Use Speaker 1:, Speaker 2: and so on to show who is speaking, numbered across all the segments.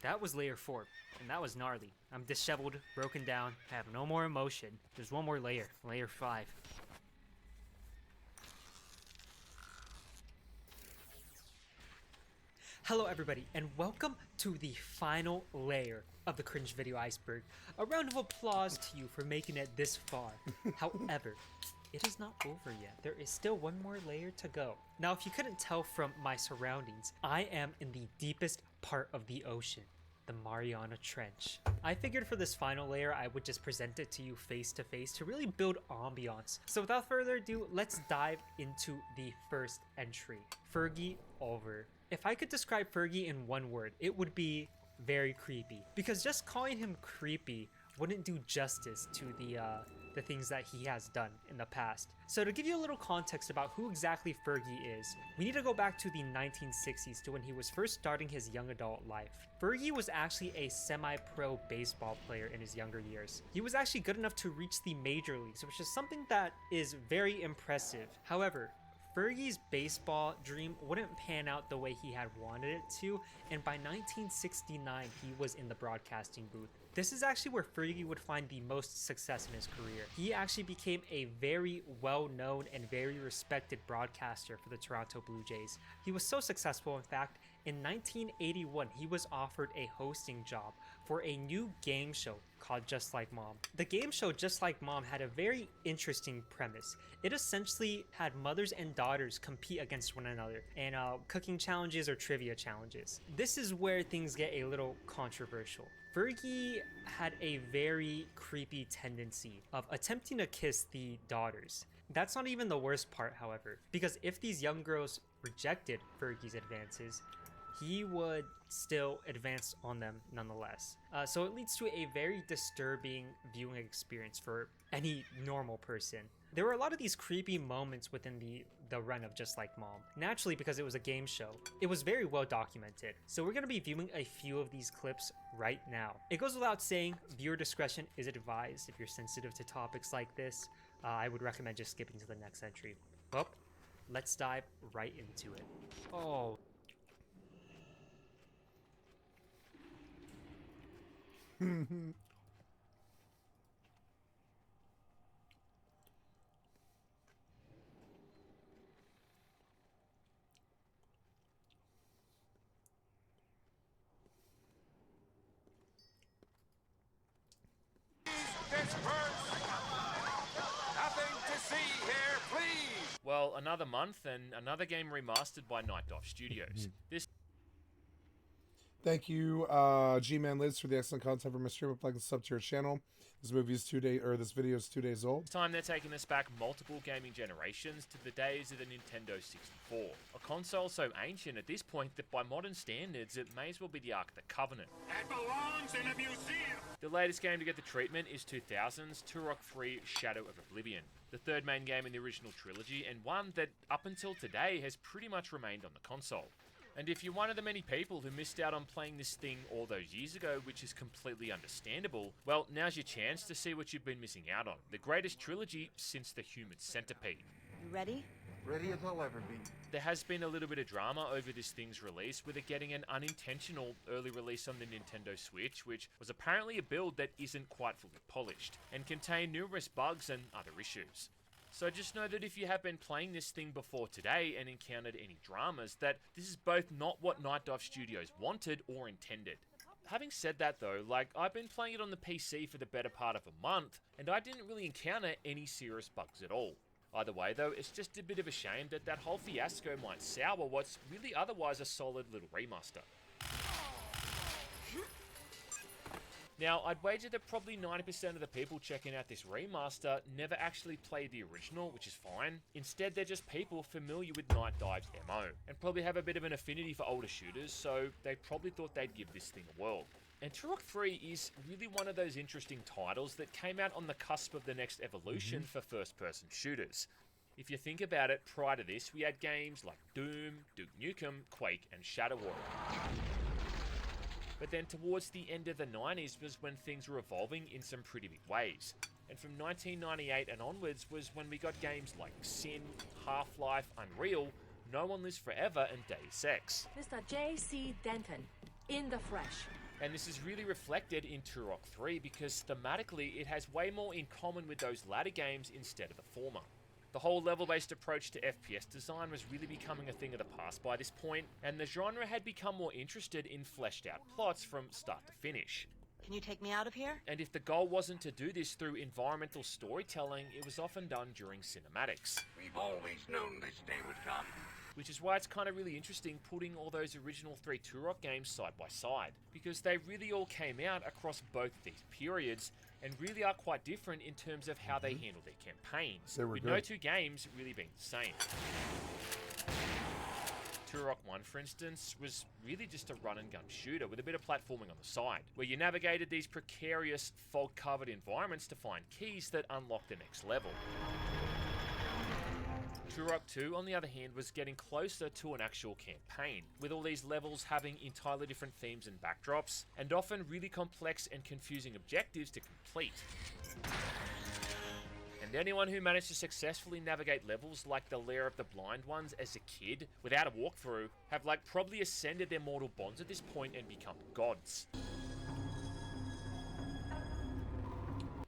Speaker 1: That was layer 4, and that was gnarly. I'm disheveled, broken down, I have no more emotion. There's one more layer, layer 5. Hello everybody, and welcome to the final layer of the cringe video iceberg. A round of applause to you for making it this far. However, it is not over yet. There is still one more layer to go. Now, if you couldn't tell from my surroundings, I am in the deepest part of the ocean, the Mariana Trench. I figured for this final layer, I would just present it to you face to face to really build ambiance. So without further ado, let's dive into the first entry. Fergie over. If I could describe Fergie in one word, it would be very creepy. Because just calling him creepy wouldn't do justice to the things that he has done in the past. So to give you a little context about who exactly Fergie is, we need to go back to the 1960s to when he was first starting his young adult life. Fergie was actually a semi-pro baseball player in his younger years. He was actually good enough to reach the major leagues, which is something that is very impressive. However, Fergie's baseball dream wouldn't pan out the way he had wanted it to, and by 1969 he was in the broadcasting booth. This is actually where Fergie would find the most success in his career. He actually became a very well-known and very respected broadcaster for the Toronto Blue Jays. He was so successful, in fact, in 1981 he was offered a hosting job for a new game show called Just Like Mom. The game show Just Like Mom had a very interesting premise. It essentially had mothers and daughters compete against one another in cooking challenges or trivia challenges. This is where things get a little controversial. Fergie had a very creepy tendency of attempting to kiss the daughters. That's not even the worst part, however, because if these young girls rejected Fergie's advances, he would still advance on them nonetheless. So it leads to a very disturbing viewing experience for any normal person. There were a lot of these creepy moments within the run of Just Like Mom. Naturally, because it was a game show, it was very well documented. So we're going to be viewing a few of these clips right now. It goes without saying, viewer discretion is advised. If you're sensitive to topics like this, I would recommend just skipping to the next entry. Well, let's dive right into it. Oh.
Speaker 2: Nothing to see here, please!
Speaker 3: Well, another month and another game remastered by Dive Studios.
Speaker 4: Thank you, G-Man Liz, for the excellent content from my stream. Like and sub to your channel. This video is 2 days old.
Speaker 3: This time they're taking us back multiple gaming generations to the days of the Nintendo 64. A console so ancient at this point that by modern standards it may as well be the Ark of the Covenant.
Speaker 2: That belongs in a museum!
Speaker 3: The latest game to get the treatment is 2000's Turok 3 Shadow of Oblivion, the third main game in the original trilogy and one that up until today has pretty much remained on the console. And if you're one of the many people who missed out on playing this thing all those years ago, which is completely understandable, well, now's your chance to see what you've been missing out on. The greatest trilogy since the Human Centipede.
Speaker 5: You ready?
Speaker 6: Ready as I'll ever be.
Speaker 3: There has been a little bit of drama over this thing's release, with it getting an unintentional early release on the Nintendo Switch, which was apparently a build that isn't quite fully polished, and contained numerous bugs and other issues. So just know that if you have been playing this thing before today and encountered any dramas, that this is both not what Dive Studios wanted or intended. Having said that though, I've been playing it on the PC for the better part of a month, and I didn't really encounter any serious bugs at all. Either way though, it's just a bit of a shame that that whole fiasco might sour what's really otherwise a solid little remaster. Now, I'd wager that probably 90% of the people checking out this remaster never actually played the original, which is fine. Instead, they're just people familiar with Dive's MMO, and probably have a bit of an affinity for older shooters, so they probably thought they'd give this thing a whirl. And Turok 3 is really one of those interesting titles that came out on the cusp of the next evolution for first-person shooters. If you think about it, prior to this, we had games like Doom, Duke Nukem, Quake, and Shadow Warrior. But then towards the end of the 90s was when things were evolving in some pretty big ways. And from 1998 and onwards was when we got games like Sin, Half-Life, Unreal, No One Lives Forever, and Deus Ex.
Speaker 5: Mr. J.C. Denton, in the flesh.
Speaker 3: And this is really reflected in Turok 3 because thematically it has way more in common with those latter games instead of the former. The whole level-based approach to FPS design was really becoming a thing of the past by this point, and the genre had become more interested in fleshed out plots from start to finish.
Speaker 5: Can you take me out of here?
Speaker 3: And if the goal wasn't to do this through environmental storytelling, it was often done during cinematics.
Speaker 2: We've always known this day would come.
Speaker 3: Which is why it's kind of really interesting putting all those original 3 Turok games side by side, because they really all came out across both of these periods, and really are quite different in terms of how they handle their campaigns, with no 2 games really being the same. Turok 1, for instance, was really just a run-and-gun shooter with a bit of platforming on the side, where you navigated these precarious, fog-covered environments to find keys that unlock the next level. Turok 2, on the other hand, was getting closer to an actual campaign, with all these levels having entirely different themes and backdrops, and often really complex and confusing objectives to complete. And anyone who managed to successfully navigate levels like the Lair of the Blind Ones as a kid, without a walkthrough, have probably ascended their mortal bonds at this point and become gods.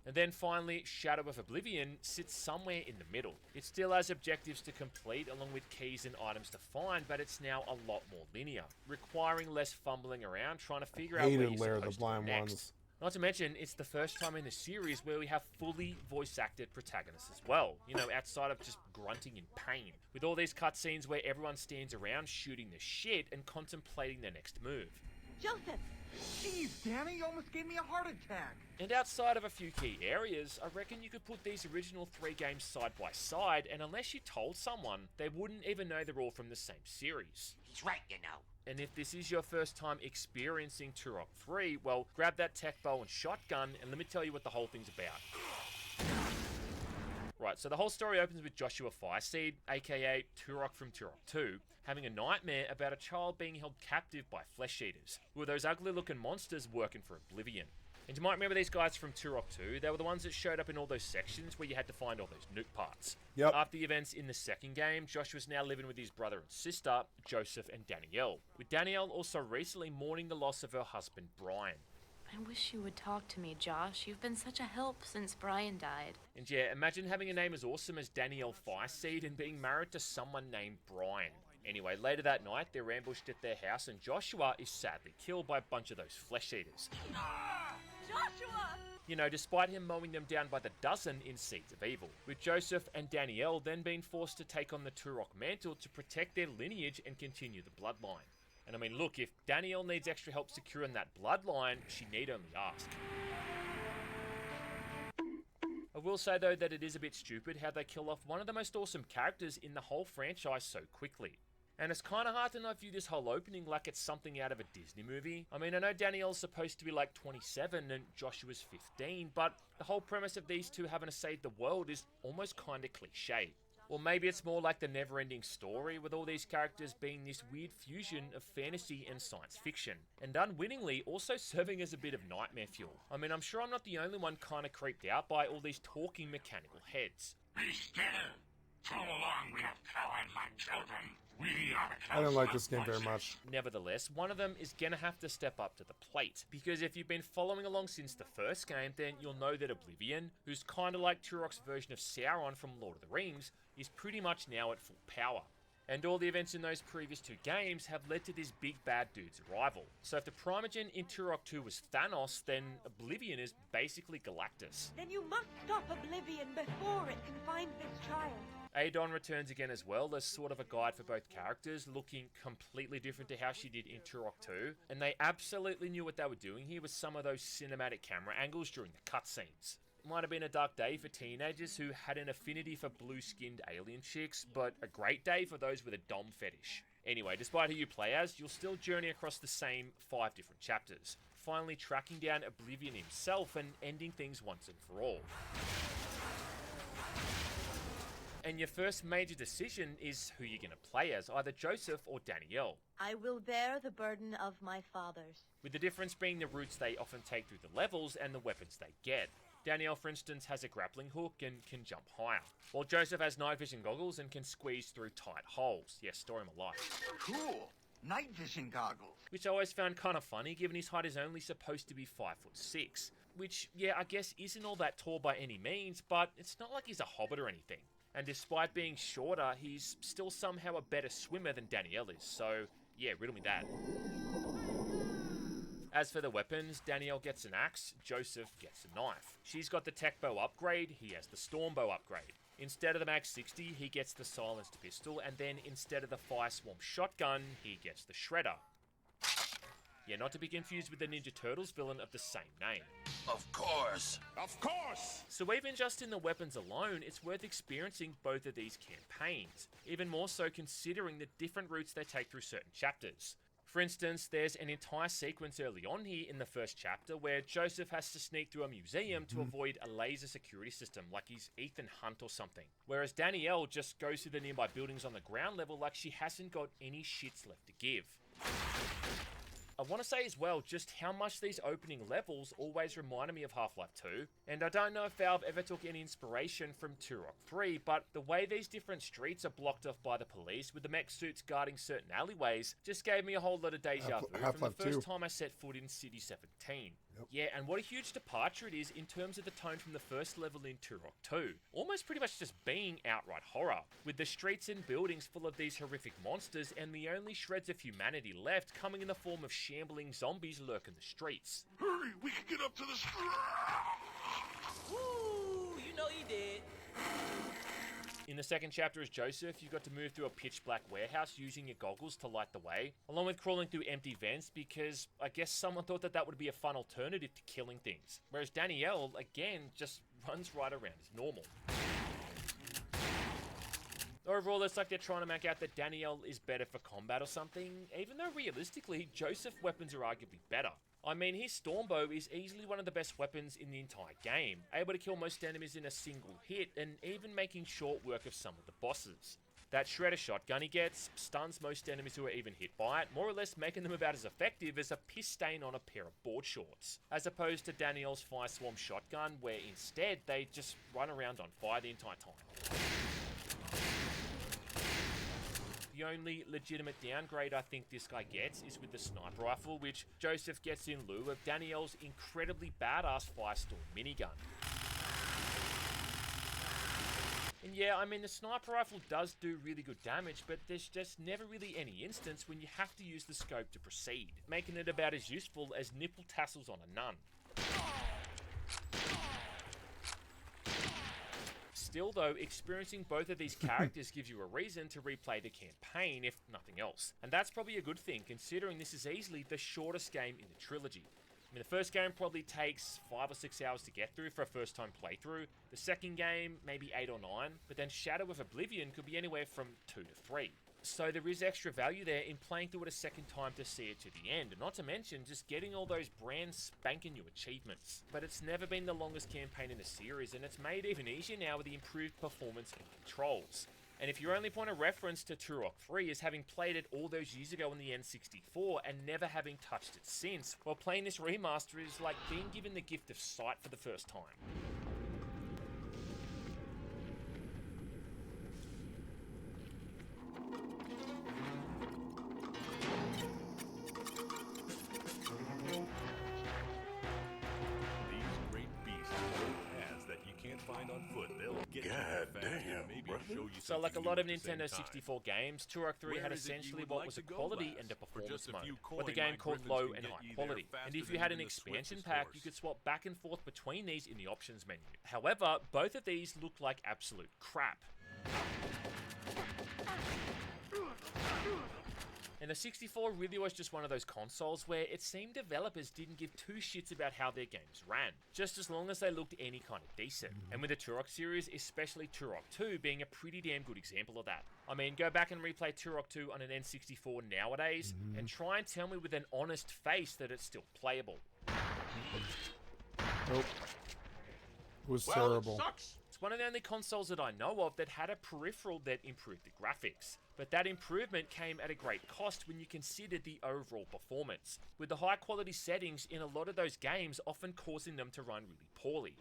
Speaker 3: And then finally, Shadow of Oblivion sits somewhere in the middle. It still has objectives to complete along with keys and items to find, but it's now a lot more linear, requiring less fumbling around trying to figure out where you're supposed to go next. Not to mention, it's the first time in the series where we have fully voice-acted protagonists as well, you know, outside of just grunting in pain, with all these cutscenes where everyone stands around shooting the shit and contemplating their next move.
Speaker 5: Joseph!
Speaker 6: Jeez, Danny, you almost gave me a heart attack.
Speaker 3: And outside of a few key areas, I reckon you could put these original 3 games side by side, and unless you told someone, they wouldn't even know they're all from the same series.
Speaker 2: He's right, you know.
Speaker 3: And if this is your first time experiencing Turok 3, well, grab that tech bow and shotgun, and let me tell you what the whole thing's about. Right, so the whole story opens with Joshua Fireseed, aka Turok from Turok 2, having a nightmare about a child being held captive by flesh eaters, who are those ugly looking monsters working for Oblivion. And you might remember these guys from Turok 2, they were the ones that showed up in all those sections where you had to find all those nuke parts.
Speaker 4: Yep.
Speaker 3: After the events in the second game, Joshua's now living with his brother and sister, Joseph and Danielle, with Danielle also recently mourning the loss of her husband, Brian.
Speaker 7: I wish you would talk to me, Josh. You've been such a help since Brian died.
Speaker 3: And yeah, imagine having a name as awesome as Danielle Fireseed and being married to someone named Brian. Anyway, later that night, they're ambushed at their house and Joshua is sadly killed by a bunch of those flesh eaters.
Speaker 5: Joshua!
Speaker 3: You know, despite him mowing them down by the dozen in Seeds of Evil, with Joseph and Danielle then being forced to take on the Turok mantle to protect their lineage and continue the bloodline. And I mean, look, if Danielle needs extra help securing that bloodline, she need only ask. I will say though that it is a bit stupid how they kill off one of the most awesome characters in the whole franchise so quickly. And it's kind of hard to not view this whole opening like it's something out of a Disney movie. I mean, I know Danielle's supposed to be like 27 and Joshua's 15, but the whole premise of these two having to save the world is almost kind of cliche. Or maybe it's more like the never-ending story, with all these characters being this weird fusion of fantasy and science fiction, and unwittingly also serving as a bit of nightmare fuel. I mean, I'm sure I'm not the only one kind of creeped out by all these talking mechanical heads.
Speaker 2: Be still. So long we have cowered like children. We are the
Speaker 4: I don't like this game very much.
Speaker 3: Nevertheless, one of them is gonna have to step up to the plate, because if you've been following along since the first game, then you'll know that Oblivion, who's kinda like Turok's version of Sauron from Lord of the Rings, is pretty much now at full power. And all the events in those previous 2 games have led to this big bad dude's arrival. So if the Primogen in Turok 2 was Thanos, then Oblivion is basically Galactus.
Speaker 5: Then you must stop Oblivion before it can find this child.
Speaker 3: Adon returns again as well as sort of a guide for both characters, looking completely different to how she did in Turok 2, and they absolutely knew what they were doing here with some of those cinematic camera angles during the cutscenes. Might have been a dark day for teenagers who had an affinity for blue-skinned alien chicks, but a great day for those with a dom fetish. Anyway, despite who you play as, you'll still journey across the same 5 different chapters, finally tracking down Oblivion himself and ending things once and for all. And your first major decision is who you're going to play as, either Joseph or Danielle.
Speaker 5: I will bear the burden of my fathers.
Speaker 3: With the difference being the routes they often take through the levels and the weapons they get. Danielle, for instance, has a grappling hook and can jump higher, while Joseph has night vision goggles and can squeeze through tight holes. Yes, story of my life.
Speaker 6: Cool. Night vision goggles.
Speaker 3: which I always found kind of funny given his height is only supposed to be 5'6", which, yeah, I guess isn't all that tall by any means, but it's not like he's a hobbit or anything. And despite being shorter, he's still somehow a better swimmer than Danielle is, so yeah, riddle me that. As for the weapons, Danielle gets an axe, Joseph gets a knife. She's got the tech bow upgrade, he has the storm bow upgrade. Instead of the Mag 60, he gets the silenced pistol, and then instead of the fire swamp shotgun, he gets the shredder. Yeah, not to be confused with the Ninja Turtles villain of the same name.
Speaker 2: Of course. Of course.
Speaker 3: So even just in the weapons alone, it's worth experiencing both of these campaigns, even more so considering the different routes they take through certain chapters. For instance, there's an entire sequence early on here in the first chapter where Joseph has to sneak through a museum to avoid a laser security system like he's Ethan Hunt or something. Whereas Danielle just goes through the nearby buildings on the ground level like she hasn't got any shits left to give. I want to say as well just how much these opening levels always reminded me of Half-Life 2, and I don't know if Valve ever took any inspiration from Turok 3, but the way these different streets are blocked off by the police with the mech suits guarding certain alleyways just gave me a whole lot of deja vu from the first time I set foot in City 17. Yep. Yeah, and what a huge departure it is in terms of the tone from the first level in Turok 2. Almost pretty much just being outright horror, with the streets and buildings full of these horrific monsters and the only shreds of humanity left coming in the form of shambling zombies lurking the streets.
Speaker 2: Hurry, we can get up to the street.
Speaker 8: Woo, you know you did.
Speaker 3: In the second chapter as Joseph, you got to move through a pitch black warehouse using your goggles to light the way, along with crawling through empty vents because I guess someone thought that would be a fun alternative to killing things. Whereas Danielle, again, just runs right around as normal. Overall, it's like they're trying to make out that Danielle is better for combat or something, even though realistically, Joseph's weapons are arguably better. I mean, his Stormbow is easily one of the best weapons in the entire game, able to kill most enemies in a single hit, and even making short work of some of the bosses. That Shredder shotgun he gets stuns most enemies who are even hit by it, more or less making them about as effective as a piss stain on a pair of board shorts, as opposed to Danielle's Fire Swarm shotgun, where instead they just run around on fire the entire time. The only legitimate downgrade I think this guy gets is with the sniper rifle, which Joseph gets in lieu of Danielle's incredibly badass Firestorm minigun. And yeah, I mean the sniper rifle does do really good damage, but there's just never really any instance when you have to use the scope to proceed, making it about as useful as nipple tassels on a nun. Still though, experiencing both of these characters gives you a reason to replay the campaign, if nothing else. And that's probably a good thing, considering this is easily the shortest game in the trilogy. I mean, the first game probably takes 5 or 6 hours to get through for a first time playthrough. The second game, maybe 8 or 9, but then Shadow of Oblivion could be anywhere from 2 to 3. So there is extra value there in playing through it a second time to see it to the end, and not to mention just getting all those brand spanking new achievements. But it's never been the longest campaign in the series, and it's made even easier now with the improved performance and controls. And if your only point of reference to Turok 3 is having played it all those years ago on the N64 and never having touched it since, well, playing this remaster is like being given the gift of sight for the first time. So like a lot of Nintendo 64 games, Turok 3 had essentially what was a quality and a performance mode, what the game called low and high quality. And if you had an expansion pack, you could swap back and forth between these in the options menu. However, both of these look like absolute crap. And the 64 really was just one of those consoles where it seemed developers didn't give two shits about how their games ran, just as long as they looked any kind of decent. And with the Turok series, especially Turok 2 being a pretty damn good example of that. I mean, go back and replay Turok 2 on an N64 nowadays, and try and tell me with an honest face that it's still playable.
Speaker 4: Nope. It was terrible.
Speaker 2: It sucks.
Speaker 3: It's one of the only consoles that I know of that had a peripheral that improved the graphics. But that improvement came at a great cost when you consider the overall performance, with the high quality settings in a lot of those games often causing them to run really poorly.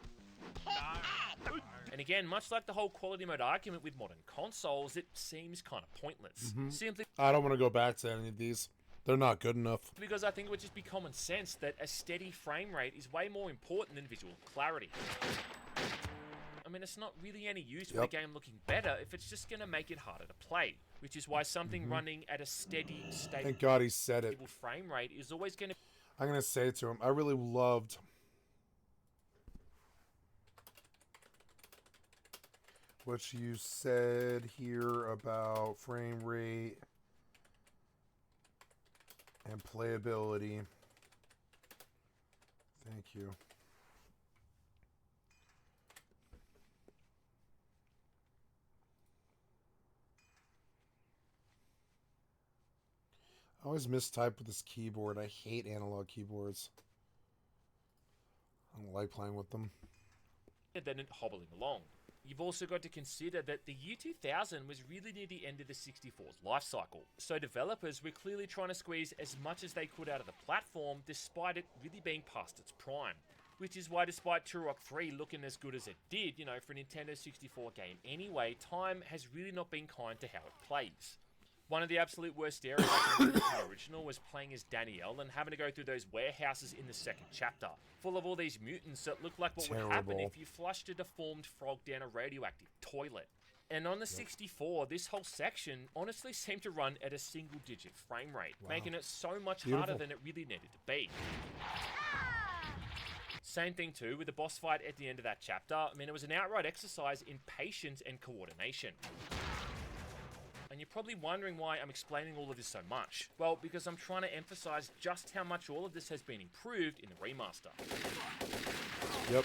Speaker 3: And again, much like the whole quality mode argument with modern consoles, it seems kind of pointless. Simply
Speaker 4: I don't want to go back to any of these. They're not good enough.
Speaker 3: because I think it would just be common sense that a steady frame rate is way more important than visual clarity. I mean, it's not really any use with a game looking better if it's just going to make it harder to play, which is why something running at a steady, stable
Speaker 4: Thank God he said it.
Speaker 3: frame rate is always going to...
Speaker 4: I'm going to say it to him. I really loved what you said here about frame rate and playability. Thank you. I always mistype with this keyboard. I hate analog keyboards. I don't like playing with them.
Speaker 3: than it hobbling along. You've also got to consider that the year 2000 was really near the end of the 64's life cycle, so developers were clearly trying to squeeze as much as they could out of the platform despite it really being past its prime. Which is why despite Turok 3 looking as good as it did, for a Nintendo 64 game anyway, time has really not been kind to how it plays. One of the absolute worst areas in the original was playing as Danielle and having to go through those warehouses in the second chapter, full of all these mutants that look like what would happen if you flushed a deformed frog down a radioactive toilet. And on the 64, this whole section honestly seemed to run at a single-digit frame rate, making it so much harder than it really needed to be. Same thing too with the boss fight at the end of that chapter. I mean, it was an outright exercise in patience and coordination. And you're probably wondering why I'm explaining all of this so much. Well, because I'm trying to emphasize just how much all of this has been improved in the remaster.
Speaker 4: Yep.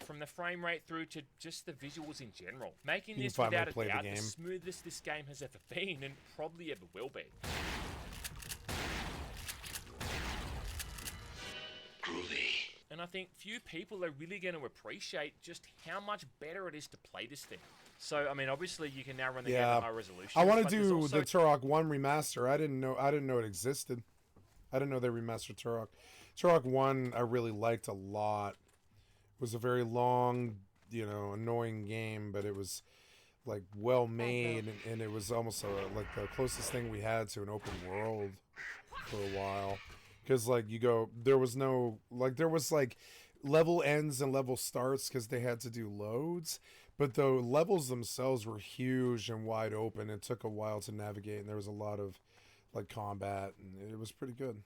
Speaker 3: From the frame rate through to just the visuals in general. Making this without a doubt the smoothest this game has ever been and probably ever will be. And I think few people are really going to appreciate just how much better it is to play this thing. So, I mean, obviously you can now run the game at high resolution.
Speaker 4: I want to do the Turok 1 remaster. I didn't know it existed. I didn't know they remastered Turok. Turok 1 I really liked a lot. It was a very long, annoying game, but it was like well made, and it was almost like the closest thing we had to an open world for a while. Because, there was level ends and level starts because they had to do loads. But the levels themselves were huge and wide open. It took a while to navigate, and there was a lot of, combat, and it was pretty good.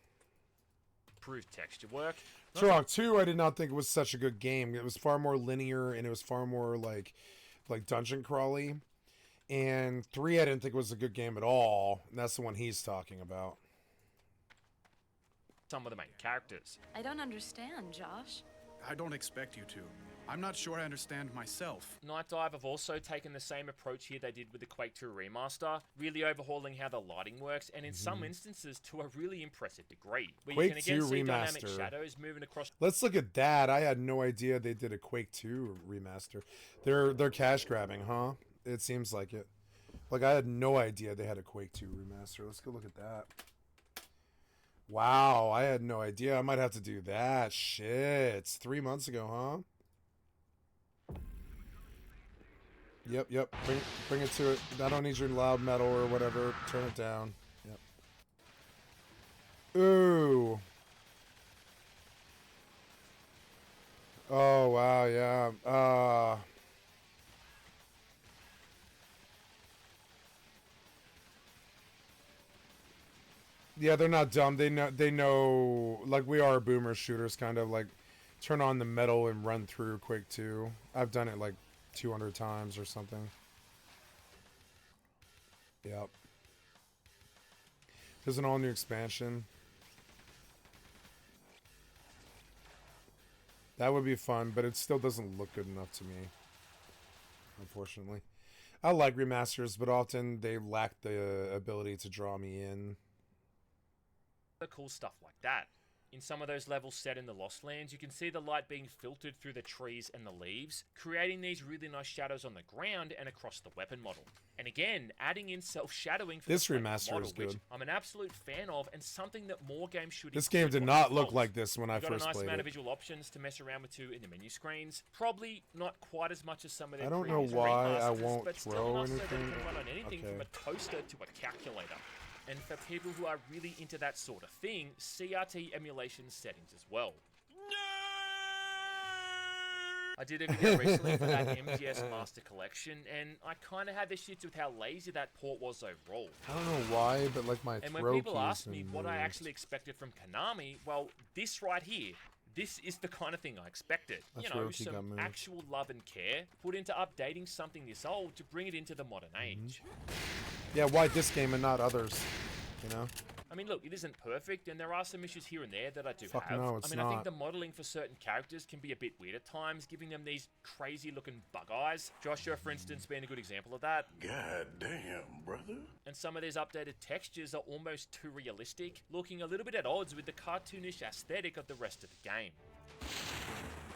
Speaker 3: Improved texture work.
Speaker 4: Turok 2, I did not think it was such a good game. It was far more linear, and it was far more, like dungeon crawly. And 3, I didn't think was a good game at all. And that's the one he's talking about.
Speaker 3: Some of the main characters.
Speaker 7: I don't understand, Josh.
Speaker 8: I don't expect you to. I'm not sure I understand myself.
Speaker 3: Night Dive have also taken the same approach here they did with the Quake 2 remaster, really overhauling how the lighting works, and in some instances to a really impressive degree. Where
Speaker 4: Quake
Speaker 3: you can again
Speaker 4: 2
Speaker 3: see dynamic
Speaker 4: remaster.
Speaker 3: shadows moving across.
Speaker 4: Let's look at that. I had no idea they did a Quake 2 remaster. They're cash grabbing, huh? It seems like it. I had no idea they had a Quake 2 remaster. Let's go look at that. Wow, I had no idea. I might have to do that. Shit. It's 3 months ago, huh? Yep. Bring it to it. I don't need your loud metal or whatever. Turn it down. Yep. Ooh. Oh, wow, yeah. Yeah, they're not dumb. They know, we are boomer shooters, kind of, turn on the metal and run through Quake 2. I've done it, 200 times or something. Yep. There's an all-new expansion. That would be fun, but it still doesn't look good enough to me, unfortunately. I like remasters, but often they lack the ability to draw me in.
Speaker 3: Cool stuff like that. In some of those levels set in the Lost Lands, you can see the light being filtered through the trees and the leaves, creating these really nice shadows on the ground and across the weapon model. And again, adding in self-shadowing for
Speaker 4: This
Speaker 3: the weapon
Speaker 4: remaster
Speaker 3: model,
Speaker 4: is good.
Speaker 3: which I'm an absolute fan of, and something that more games should
Speaker 4: This game
Speaker 3: include
Speaker 4: did
Speaker 3: by
Speaker 4: not look
Speaker 3: default.
Speaker 4: like this when I
Speaker 3: You've got
Speaker 4: first
Speaker 3: a nice
Speaker 4: played
Speaker 3: amount
Speaker 4: it.
Speaker 3: of visual options to mess around with too in the menu screens. Probably not quite as much as some of their
Speaker 4: I don't know
Speaker 3: previous
Speaker 4: why I
Speaker 3: remasters,
Speaker 4: won't
Speaker 3: but still
Speaker 4: throw
Speaker 3: enough so that it
Speaker 4: anything.
Speaker 3: can run on anything
Speaker 4: Okay.
Speaker 3: from a toaster to a calculator. And for people who are really into that sort of thing, CRT emulation settings as well. I did a video recently for that MGS Master Collection, and I kind of had the shits with how lazy that port was overall.
Speaker 4: I don't know why, but like my
Speaker 3: And
Speaker 4: throat
Speaker 3: when people
Speaker 4: keys
Speaker 3: ask me
Speaker 4: and
Speaker 3: what I
Speaker 4: moves.
Speaker 3: actually expected from Konami, well, this right here, this is the kind of thing I expected.
Speaker 4: My
Speaker 3: You know,
Speaker 4: throat key got
Speaker 3: some
Speaker 4: moved.
Speaker 3: actual love and care put into updating something this old to bring it into the modern age.
Speaker 4: Yeah, why this game and not others? You know?
Speaker 3: I mean, look, it isn't perfect, and there are some issues here and there that I do
Speaker 4: Fuck
Speaker 3: have.
Speaker 4: no, it's
Speaker 3: I mean, I think
Speaker 4: not.
Speaker 3: the modeling for certain characters can be a bit weird at times, giving them these crazy-looking bug eyes. Joshua, for instance, being a good example of that.
Speaker 2: God damn, brother.
Speaker 3: And some of these updated textures are almost too realistic, looking a little bit at odds with the cartoonish aesthetic of the rest of the game.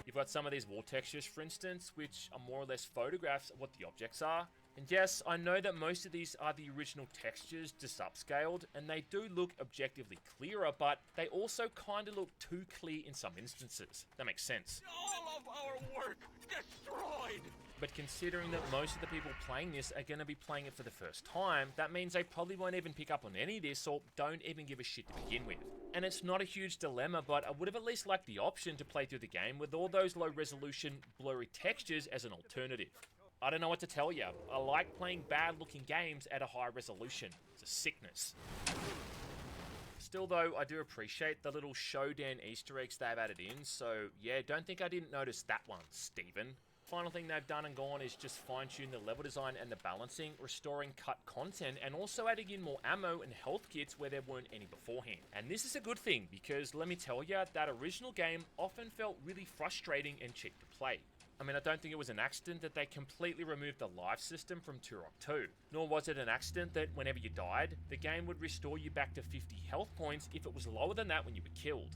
Speaker 3: You've got some of these wall textures, for instance, which are more or less photographs of what the objects are. And yes, I know that most of these are the original textures just upscaled, and they do look objectively clearer, but they also kind of look too clear in some instances. That makes sense.
Speaker 2: All of our work destroyed.
Speaker 3: But considering that most of the people playing this are going to be playing it for the first time, that means they probably won't even pick up on any of this or don't even give a shit to begin with. And it's not a huge dilemma, but I would have at least liked the option to play through the game with all those low resolution, blurry textures as an alternative. I don't know what to tell you. I like playing bad looking games at a high resolution. It's a sickness. Still though, I do appreciate the little Shodan Easter eggs they've added in, so yeah, don't think I didn't notice that one, Steven. Final thing they've done and gone is just fine-tune the level design and the balancing, restoring cut content, and also adding in more ammo and health kits where there weren't any beforehand. And this is a good thing, because let me tell you, that original game often felt really frustrating and cheap to play. I mean, I don't think it was an accident that they completely removed the life system from Turok 2. Nor was it an accident that whenever you died, the game would restore you back to 50 health points if it was lower than that when you were killed.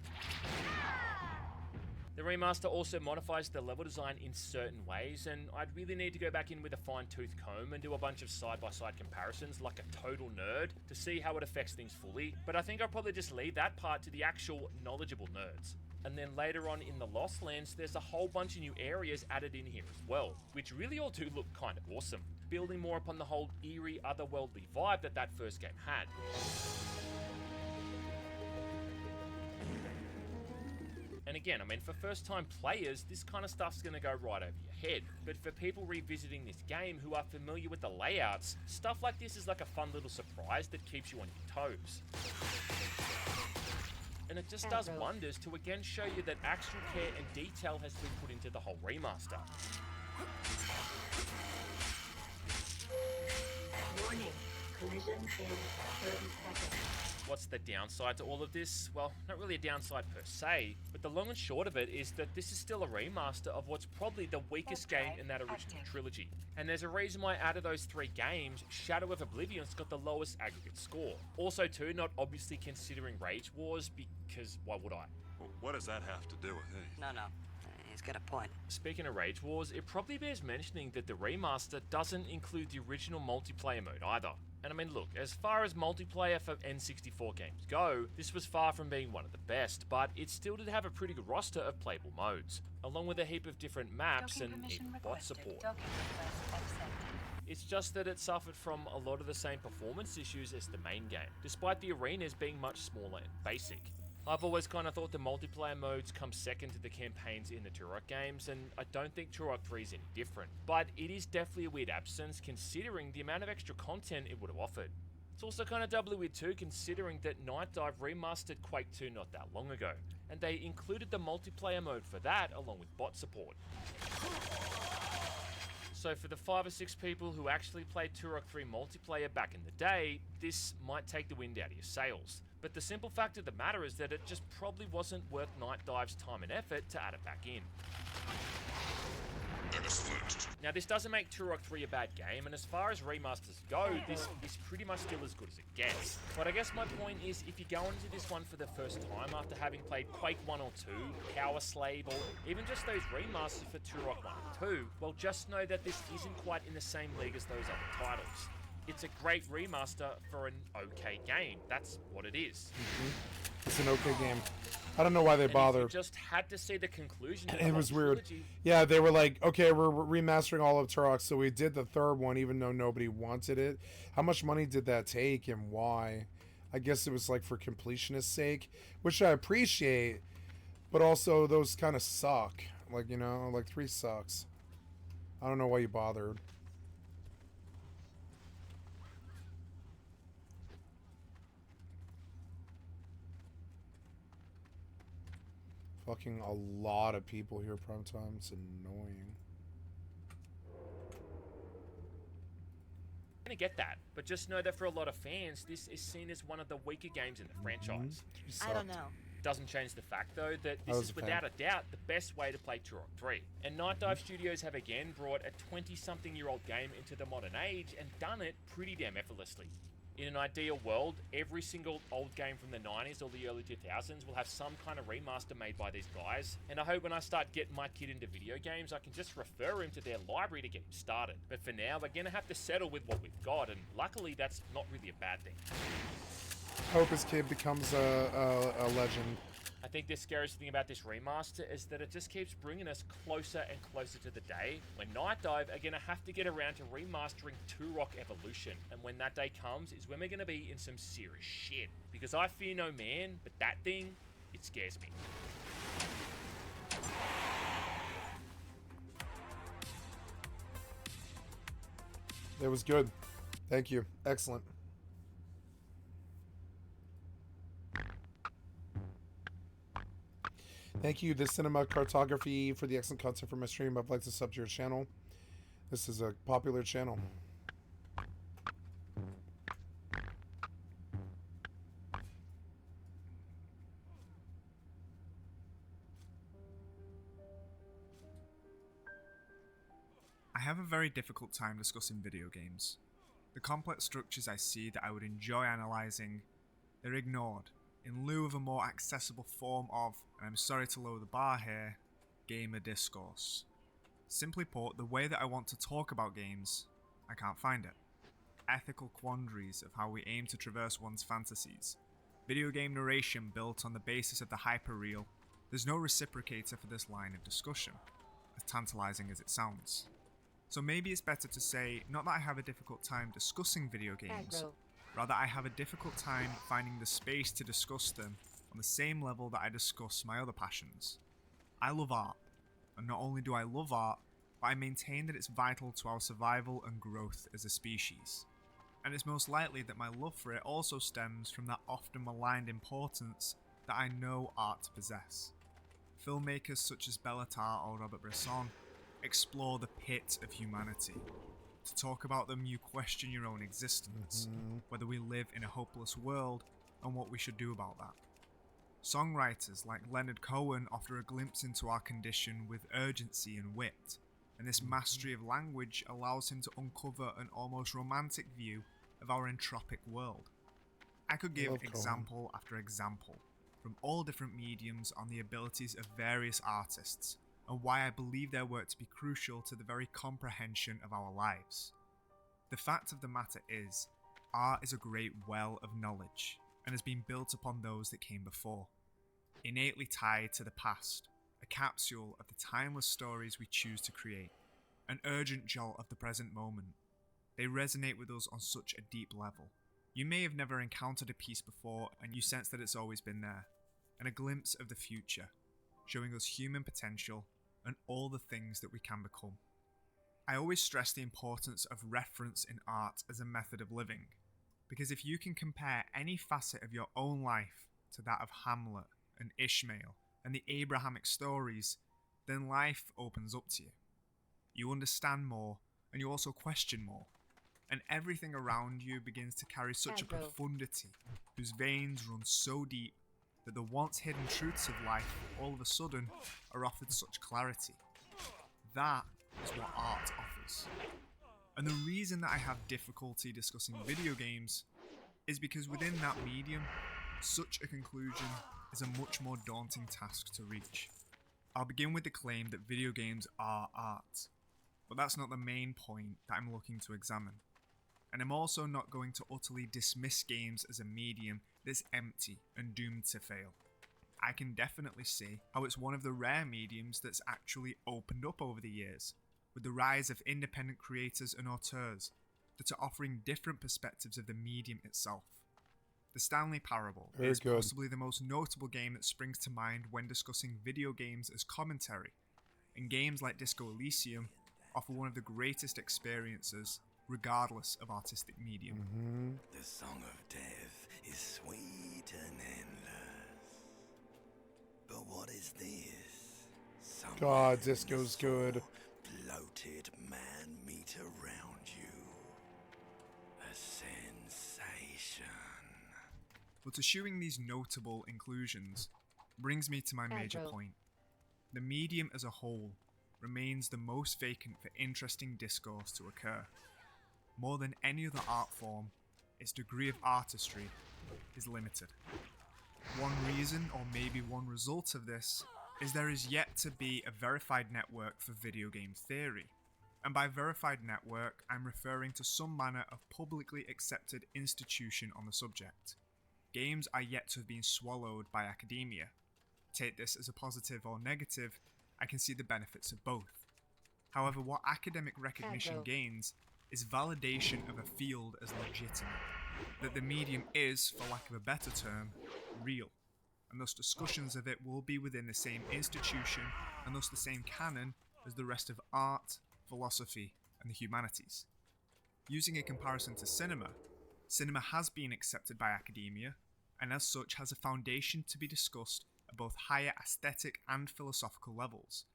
Speaker 3: The remaster also modifies the level design in certain ways, and I'd really need to go back in with a fine-tooth comb and do a bunch of side-by-side comparisons like a total nerd to see how it affects things fully, but I think I'll probably just leave that part to the actual knowledgeable nerds. And then later on in the Lost Lands, there's a whole bunch of new areas added in here as well, which really all do look kind of awesome, building more upon the whole eerie, otherworldly vibe that first game had. And again, I mean, for first-time players, this kind of stuff's going to go right over your head. But for people revisiting this game who are familiar with the layouts, stuff like this is like a fun little surprise that keeps you on your toes. And it just does wonders to again show you that actual care and detail has been put into the whole remaster.
Speaker 5: Warning. Collision in 30 seconds.
Speaker 3: What's the downside to all of this? Well, not really a downside per se, but the long and short of it is that this is still a remaster of what's probably the weakest game in that original trilogy. And there's a reason why out of those 3 games, Shadow of Oblivion's got the lowest aggregate score. Also too, not obviously considering Rage Wars, because why would I?
Speaker 9: What does that have to do with it?
Speaker 10: No. He's got a point.
Speaker 3: Speaking of Rage Wars, it probably bears mentioning that the remaster doesn't include the original multiplayer mode either. And I mean, look, as far as multiplayer for N64 games go, this was far from being one of the best, but it still did have a pretty good roster of playable modes, along with a heap of different maps and even bot support. It's just that it suffered from a lot of the same performance issues as the main game, despite the arenas being much smaller and basic. I've always kind of thought the multiplayer modes come second to the campaigns in the Turok games, and I don't think Turok 3 is any different. But it is definitely a weird absence considering the amount of extra content it would have offered. It's also kind of doubly weird too considering that Night Dive remastered Quake 2 not that long ago, and they included the multiplayer mode for that along with bot support. So for the 5 or 6 people who actually played Turok 3 multiplayer back in the day, this might take the wind out of your sails. But the simple fact of the matter is that it just probably wasn't worth Night Dive's time and effort to add it back in.
Speaker 2: Excellent.
Speaker 3: Now, this doesn't make Turok 3 a bad game, and as far as remasters go, this is pretty much still as good as it gets. But I guess my point is, if you go into this one for the first time after having played Quake 1 or 2, Power Slave, or even just those remasters for Turok 1 and 2, well, just know that this isn't quite in the same league as those other titles. It's a great remaster for an okay game. That's what it is.
Speaker 4: It's an okay game. I don't know why they bothered.
Speaker 3: If you just had to see the conclusion of the
Speaker 4: It was
Speaker 3: whole
Speaker 4: weird.
Speaker 3: trilogy,
Speaker 4: Yeah, they were like, okay, we're remastering all of Turok, so we did the third one even though nobody wanted it. How much money did that take and why? I guess it was like for completionist's sake, which I appreciate, but also those kind of suck. Like, you know, like 3 sucks. I don't know why you bothered. Fucking a lot of people here prime time. It's annoying.
Speaker 3: I'm gonna get that, but just know that for a lot of fans, this is seen as one of the weaker games in the franchise.
Speaker 5: I don't know.
Speaker 3: Doesn't change the fact, though, that
Speaker 4: I
Speaker 3: this
Speaker 4: was
Speaker 3: is
Speaker 4: a fan.
Speaker 3: without a doubt the best way to play Turok 3. And Night Dive Studios have again brought a 20-something-year-old game into the modern age and done it pretty damn effortlessly. In an ideal world, every single old game from the 90s or the early 2000s will have some kind of remaster made by these guys, and I hope when I start getting my kid into video games, I can just refer him to their library to get him started. But for now, we're gonna have to settle with what we've got, and luckily that's not really a bad thing.
Speaker 4: I hope his kid becomes a legend.
Speaker 3: I think the scariest thing about this remaster is that it just keeps bringing us closer and closer to the day when Night Dive are going to have to get around to remastering Turok Evolution. And when that day comes is when we're going to be in some serious shit. Because I fear no man, but that thing, it scares me.
Speaker 4: It was good. Thank you. Excellent. Thank you, the Cinema Cartography, for the excellent content for my stream. I'd like to sub to your channel. This is a popular channel.
Speaker 11: I have a very difficult time discussing video games. The complex structures I see that I would enjoy analysing, they're ignored, in lieu of a more accessible form of, and I'm sorry to lower the bar here, gamer discourse. Simply put, the way that I want to talk about games, I can't find it. Ethical quandaries of how we aim to traverse one's fantasies. Video game narration built on the basis of the hyperreal. There's no reciprocator for this line of discussion, as tantalising as it sounds. So maybe it's better to say, not that I have a difficult time discussing video games, rather I have a difficult time finding the space to discuss them on the same level that I discuss my other passions. I love art, and not only do I love art, but I maintain that it's vital to our survival and growth as a species. And it's most likely that my love for it also stems from that often maligned importance that I know art to possess. Filmmakers such as Bellatar or Robert Bresson explore the pit of humanity. To talk about them, you question your own existence, whether we live in a hopeless world, and what we should do about that. Songwriters like Leonard Cohen offer a glimpse into our condition with urgency and wit, and this mastery of language allows him to uncover an almost romantic view of our entropic world. I could give example after example, from all different mediums, on the abilities of various artists, and why I believe their work to be crucial to the very comprehension of our lives. The fact of the matter is, art is a great well of knowledge, and has been built upon those that came before. Innately tied to the past, a capsule of the timeless stories we choose to create, an urgent jolt of the present moment. They resonate with us on such a deep level. You may have never encountered a piece before, and you sense that it's always been there, and a glimpse of the future, showing us human potential and all the things that we can become. I always stress the importance of reference in art as a method of living, because if you can compare any facet of your own life to that of Hamlet and Ishmael and the Abrahamic stories, then life opens up to you. You understand more, and you also question more, and everything around you begins to carry such a profundity, whose veins run so deep that the once hidden truths of life all of a sudden are offered such clarity. That is what art offers. And the reason that I have difficulty discussing video games is because within that medium, such a conclusion is a much more daunting task to reach. I'll begin with the claim that video games are art, but that's not the main point that I'm looking to examine. And I'm also not going to utterly dismiss games as a medium that's empty and doomed to fail. I can definitely see how it's one of the rare mediums that's actually opened up over the years, with the rise of independent creators and auteurs that are offering different perspectives of the medium itself. The Stanley Parable is possibly the most notable game that springs to mind when discussing video games as commentary, and games like Disco Elysium offer one of the greatest experiences regardless of artistic medium.
Speaker 12: The song of death is sweet and endless. But what is this?
Speaker 4: God, Disco's good.
Speaker 12: Bloated man meat around you. A sensation.
Speaker 11: But eschewing these notable inclusions brings me to my major point. The medium as a whole remains the most vacant for interesting discourse to occur. More than any other art form, its degree of artistry is limited. One reason, or maybe one result of this, is there is yet to be a verified network for video game theory. And by verified network, I'm referring to some manner of publicly accepted institution on the subject. Games are yet to have been swallowed by academia. Take this as a positive or negative, I can see the benefits of both. However, what academic recognition gains is validation of a field as legitimate, that the medium is, for lack of a better term, real, and thus discussions of it will be within the same institution and thus the same canon as the rest of art, philosophy, and the humanities. Using a comparison to cinema, cinema has been accepted by academia, and as such has a foundation to be discussed at both higher aesthetic and philosophical levels.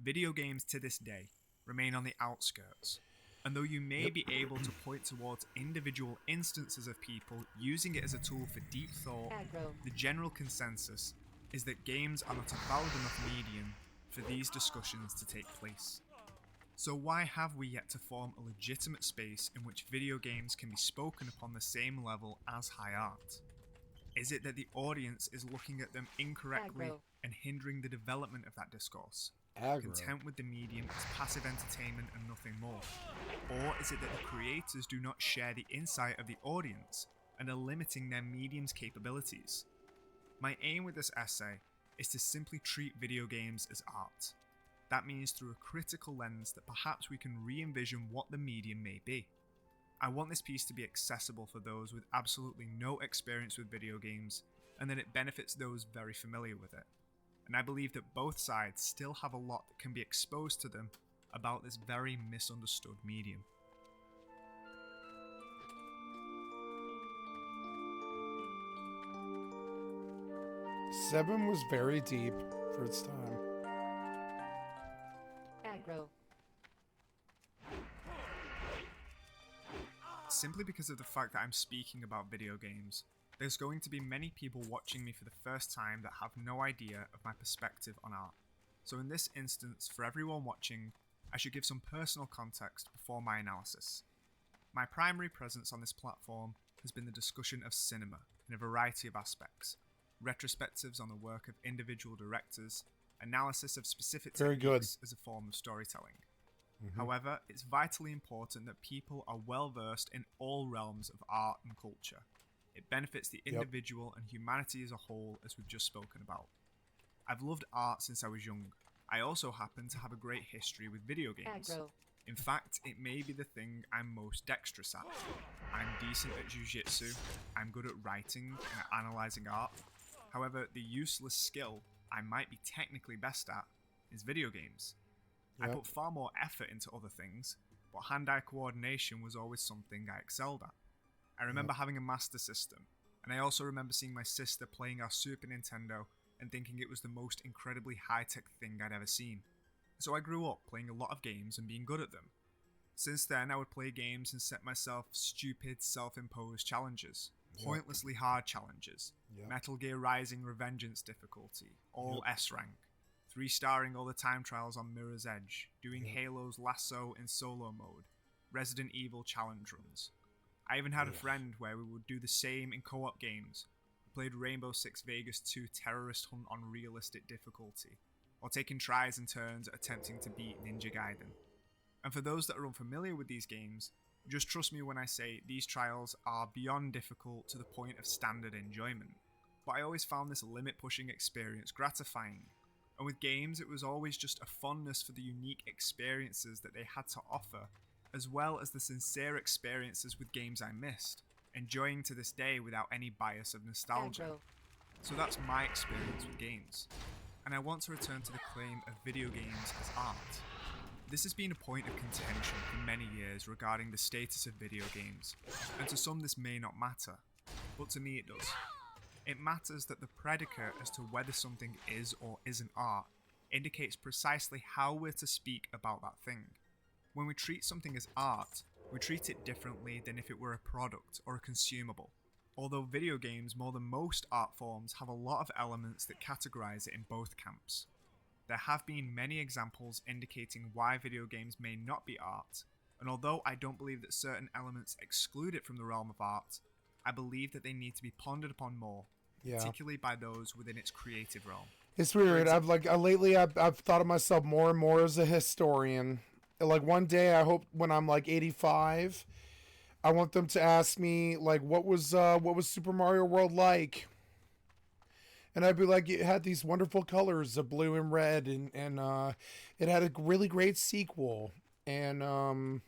Speaker 11: Video games to this day remain on the outskirts, and though you may be able to point towards individual instances of people using it as a tool for deep thought, the general consensus is that games are not a valid enough medium for these discussions to take place. So why have we yet to form a legitimate space in which video games can be spoken upon the same level as high art? Is it that the audience is looking at them incorrectly and hindering the development of that discourse? Content with the medium as passive entertainment and nothing more? Or is it that the creators do not share the insight of the audience and are limiting their medium's capabilities? My aim with this essay is to simply treat video games as art. That means through a critical lens that perhaps we can re-envision what the medium may be. I want this piece to be accessible for those with absolutely no experience with video games, and that it benefits those very familiar with it. And I believe that both sides still have a lot that can be exposed to them about this very misunderstood medium.
Speaker 4: Seven was very deep for its time.
Speaker 11: Simply because of the fact that I'm speaking about video games, there's going to be many people watching me for the first time that have no idea of my perspective on art. So in this instance, for everyone watching, I should give some personal context before my analysis. My primary presence on this platform has been the discussion of cinema in a variety of aspects, retrospectives on the work of individual directors, analysis of specific techniques as a form of storytelling. However, it's vitally important that people are well versed in all realms of art and culture. It benefits the individual and humanity as a whole, as we've just spoken about. I've loved art since I was young. I also happen to have a great history with video games. In fact, it may be the thing I'm most dexterous at. I'm decent at jiu-jitsu, I'm good at writing and at analysing art. However, the useless skill I might be technically best at is video games. I put far more effort into other things, but hand-eye coordination was always something I excelled at. I remember having a Master System, and I also remember seeing my sister playing our Super Nintendo and thinking it was the most incredibly high-tech thing I'd ever seen. So I grew up playing a lot of games and being good at them. Since then, I would play games and set myself stupid, self-imposed challenges, pointlessly hard challenges, Metal Gear Rising Revengeance difficulty, all S rank, 3-starring all the time trials on Mirror's Edge, doing Halo's Lasso in solo mode, Resident Evil challenge runs. I even had a friend where we would do the same in co-op games. We played Rainbow Six Vegas 2 Terrorist Hunt on realistic difficulty, or taking tries and turns attempting to beat Ninja Gaiden. And for those that are unfamiliar with these games, just trust me when I say these trials are beyond difficult to the point of standard enjoyment. But I always found this limit-pushing experience gratifying. And with games, it was always just a fondness for the unique experiences that they had to offer, as well as the sincere experiences with games I missed, enjoying to this day without any bias of nostalgia. So that's my experience with games. And I want to return to the claim of video games as art. This has been a point of contention for many years regarding the status of video games, and to some this may not matter, but to me it does. It matters that the predicate as to whether something is or isn't art indicates precisely how we're to speak about that thing. When we treat something as art, we treat it differently than if it were a product or a consumable. Although video games, more than most art forms, have a lot of elements that categorize it in both camps. There have been many examples indicating why video games may not be art, and although I don't believe that certain elements exclude it from the realm of art, I believe that they need to be pondered upon more, particularly by those within its creative realm.
Speaker 4: It's weird. Lately I've thought of myself more and more as a historian. Like one day I hope when I'm like 85, I want them to ask me like what was Super Mario World like? And I'd be like, it had these wonderful colors of blue and red, and it had a really great sequel, and the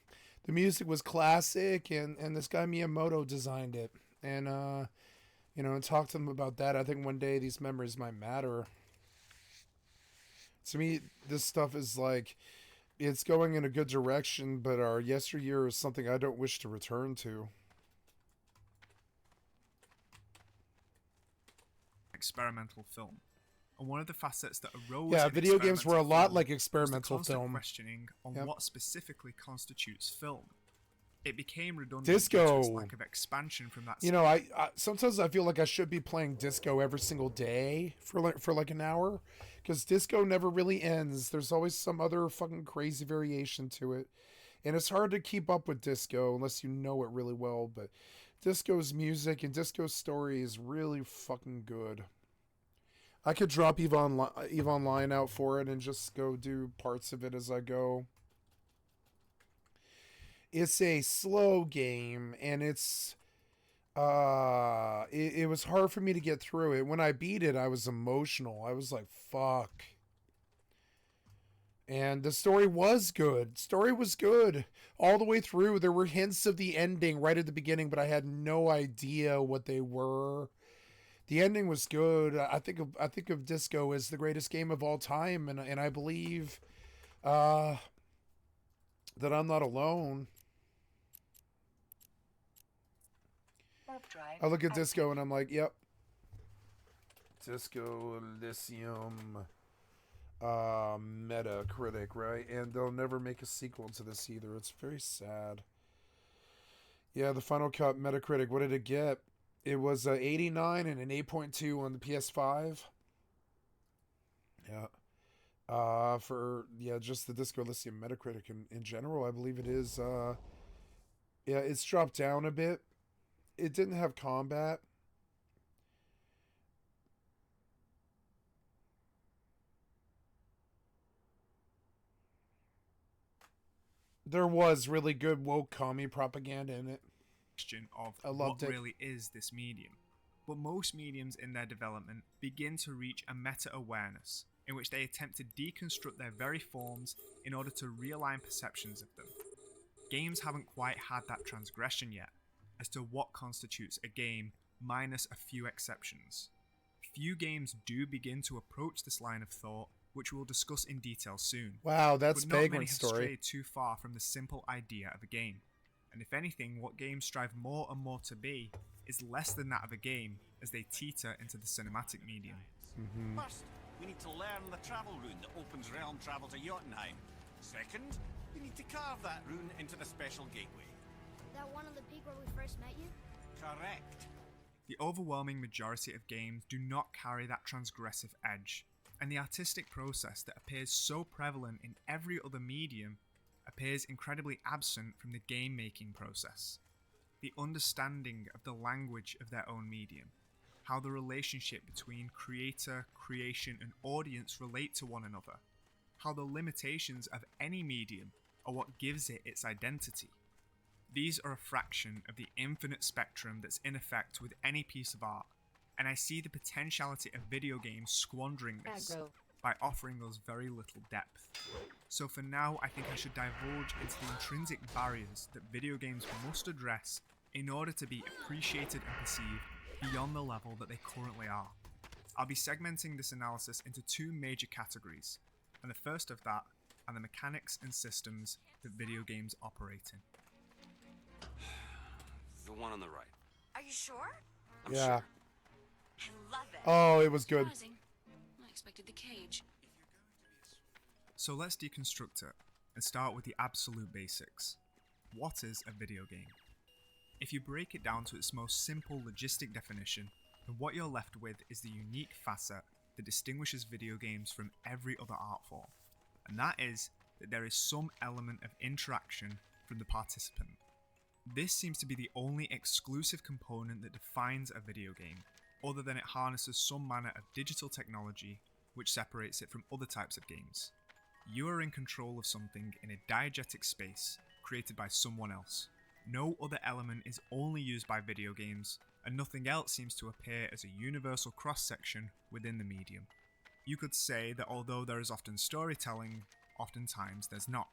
Speaker 4: music was classic, and this guy Miyamoto designed it, and and talk to them about that. I think one day these memories might matter. To me, this stuff is like, it's going in a good direction, but our yesteryear is something I don't wish to return to.
Speaker 11: Experimental film, and one of the facets that arose
Speaker 4: video games were a lot like experimental film.
Speaker 11: Questioning on what specifically constitutes film. It became redundant
Speaker 4: disco,
Speaker 11: due to its lack of expansion from that.
Speaker 4: I sometimes I feel like I should be playing disco every single day for like an hour, because disco never really ends. There's always some other fucking crazy variation to it, and it's hard to keep up with disco unless you know it really well. But disco's music and disco's story is really fucking good. I could drop EVE Online out for it and just go do parts of it as I go. It's a slow game, and it's it was hard for me to get through it. When I beat it, I was emotional. I was like, fuck. And the story was good. Story was good all the way through. There were hints of the ending right at the beginning, but I had no idea what they were. The ending was good. I think of disco as the greatest game of all time, and I believe that I'm not alone. I look at disco and I'm like, yep. Disco Elysium Metacritic, right? And they'll never make a sequel to this either. It's very sad. Yeah, the Final Cut Metacritic, what did it get? It was 89 and an 8.2 on the PS5. Yeah. Just the Disco Elysium Metacritic in general, I believe it is. It's dropped down a bit. It didn't have combat. There was really good woke commie propaganda in it.
Speaker 11: Of
Speaker 4: I loved
Speaker 11: what
Speaker 4: it.
Speaker 11: really is this medium. But most mediums in their development begin to reach a meta-awareness in which they attempt to deconstruct their very forms in order to realign perceptions of them. Games haven't quite had that transgression yet as to what constitutes a game, minus a few exceptions. Few games do begin to approach this line of thought, which we'll discuss in detail soon.
Speaker 4: Wow, that's
Speaker 11: but not many
Speaker 4: Vagrant's
Speaker 11: have
Speaker 4: story.
Speaker 11: strayed too far from the simple idea of a game. And if anything, what games strive more and more to be is less than that of a game as they teeter into the cinematic medium.
Speaker 2: First, we need to learn the travel rune that opens realm travel to Jotunheim. Second, we need to carve that rune into the special gateway.
Speaker 13: That one of the peak where we first met you?
Speaker 2: Correct.
Speaker 11: The overwhelming majority of games do not carry that transgressive edge. and the artistic process that appears so prevalent in every other medium appears incredibly absent from the game-making process. The understanding of the language of their own medium, how the relationship between creator, creation, and audience relate to one another, how the limitations of any medium are what gives it its identity. These are a fraction of the infinite spectrum that's in effect with any piece of art, and I see the potentiality of video games squandering this by offering us very little depth. So for now, I think I should divulge into the intrinsic barriers that video games must address in order to be appreciated and perceived beyond the level that they currently are. I'll be segmenting this analysis into two major categories, and the first of that are the mechanics and systems that video games operate in.
Speaker 14: The one on the right.
Speaker 10: Are you sure?
Speaker 4: Yeah.
Speaker 10: I love it.
Speaker 4: Oh, it was good.
Speaker 7: I expected the cage.
Speaker 11: So let's deconstruct it and start with the absolute basics. What is a video game? If you break it down to its most simple logistic definition, then what you're left with is the unique facet that distinguishes video games from every other art form, and that is that there is some element of interaction from the participant. This seems to be the only exclusive component that defines a video game, other than it harnesses some manner of digital technology which separates it from other types of games. You are in control of something in a diegetic space created by someone else. No other element is only used by video games, and nothing else seems to appear as a universal cross-section within the medium. You could say that although there is often storytelling, oftentimes there's not.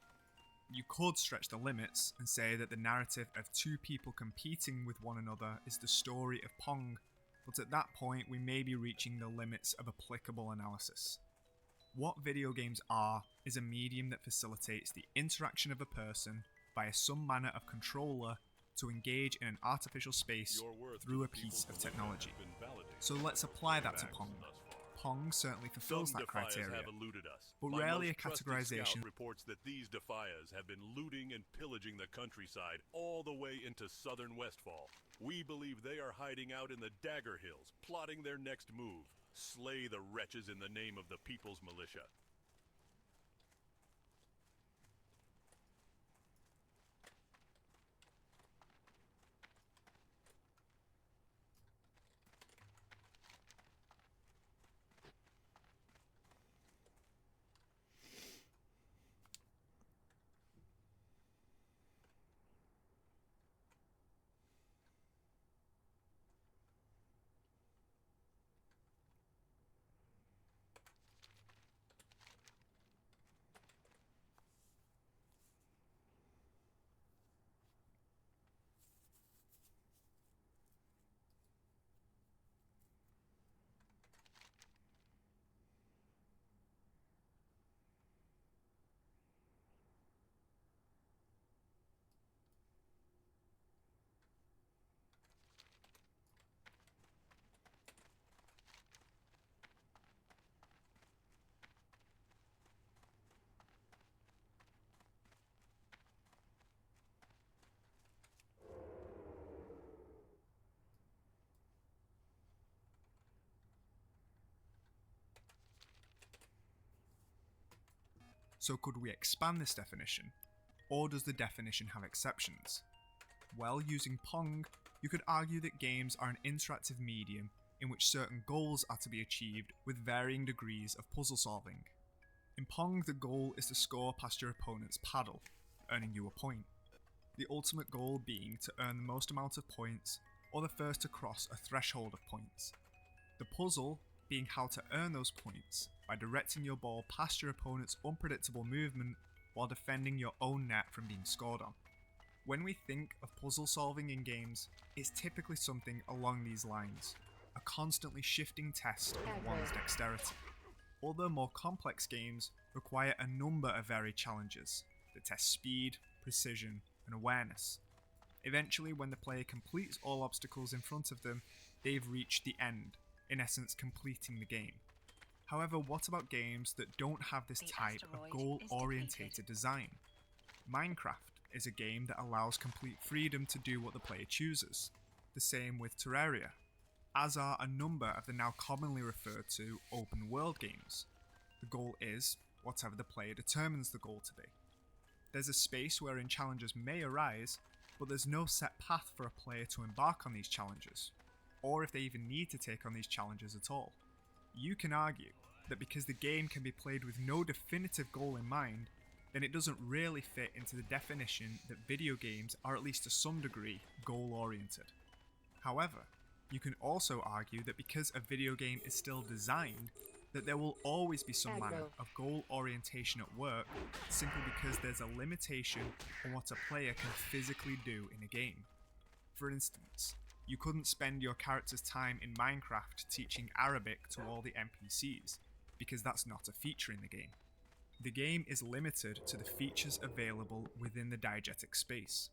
Speaker 11: You could stretch the limits and say that the narrative of two people competing with one another is the story of Pong, but at that point we may be reaching the limits of applicable analysis. What video games are is a medium that facilitates the interaction of a person via some manner of controller to engage in an artificial space through a piece of technology. So let's apply that to Pong. Pong certainly fulfills that criteria, but rarely a categorization
Speaker 9: reports that these defiers have been looting and pillaging the countryside all the way into southern Westfall. We believe they are hiding out in the Dagger Hills, plotting their next move. Slay the wretches in the name of the People's Militia.
Speaker 11: So could we expand this definition, or does the definition have exceptions? Well, using Pong, you could argue that games are an interactive medium in which certain goals are to be achieved with varying degrees of puzzle solving. In Pong, the goal is to score past your opponent's paddle, earning you a point. The ultimate goal being to earn the most amount of points, or the first to cross a threshold of points. The puzzle being how to earn those points by directing your ball past your opponent's unpredictable movement while defending your own net from being scored on. When we think of puzzle solving in games, it's typically something along these lines, a constantly shifting test of one's dexterity. Other more complex games require a number of varied challenges that test speed, precision, and awareness. Eventually, when the player completes all obstacles in front of them, they've reached the end, in essence completing the game. However, what about games that don't have this type of goal-orientated design? Minecraft is a game that allows complete freedom to do what the player chooses. The same with Terraria, as are a number of the now commonly referred to open world games, The goal is whatever the player determines the goal to be. There's a space wherein challenges may arise, but there's no set path for a player to embark on these challenges, or if they even need to take on these challenges at all. You can argue that because the game can be played with no definitive goal in mind, then it doesn't really fit into the definition that video games are, at least to some degree, goal-oriented. However, you can also argue that because a video game is still designed, that there will always be some manner of goal orientation at work, simply because there's a limitation on what a player can physically do in a game. For instance, you couldn't spend your character's time in Minecraft teaching Arabic to all the NPCs, because that's not a feature in the game. The game is limited to the features available within the diegetic space.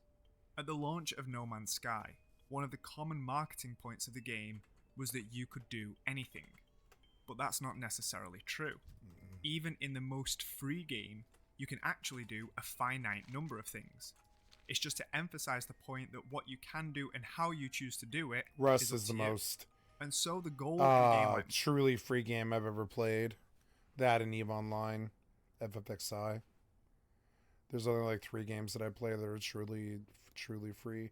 Speaker 11: At the launch of No Man's Sky, one of the common marketing points of the game was that you could do anything. But that's not necessarily true. Even in the most free game, you can actually do a finite number of things. It's just to emphasize the point that what you can do and how you choose to do it
Speaker 4: Rust
Speaker 11: is
Speaker 4: is the
Speaker 11: up to you.
Speaker 4: most
Speaker 11: And so the goal of a game like
Speaker 4: truly free game I've ever played. That and EVE Online, FFXI. There's only like 3 games that I play that are truly free.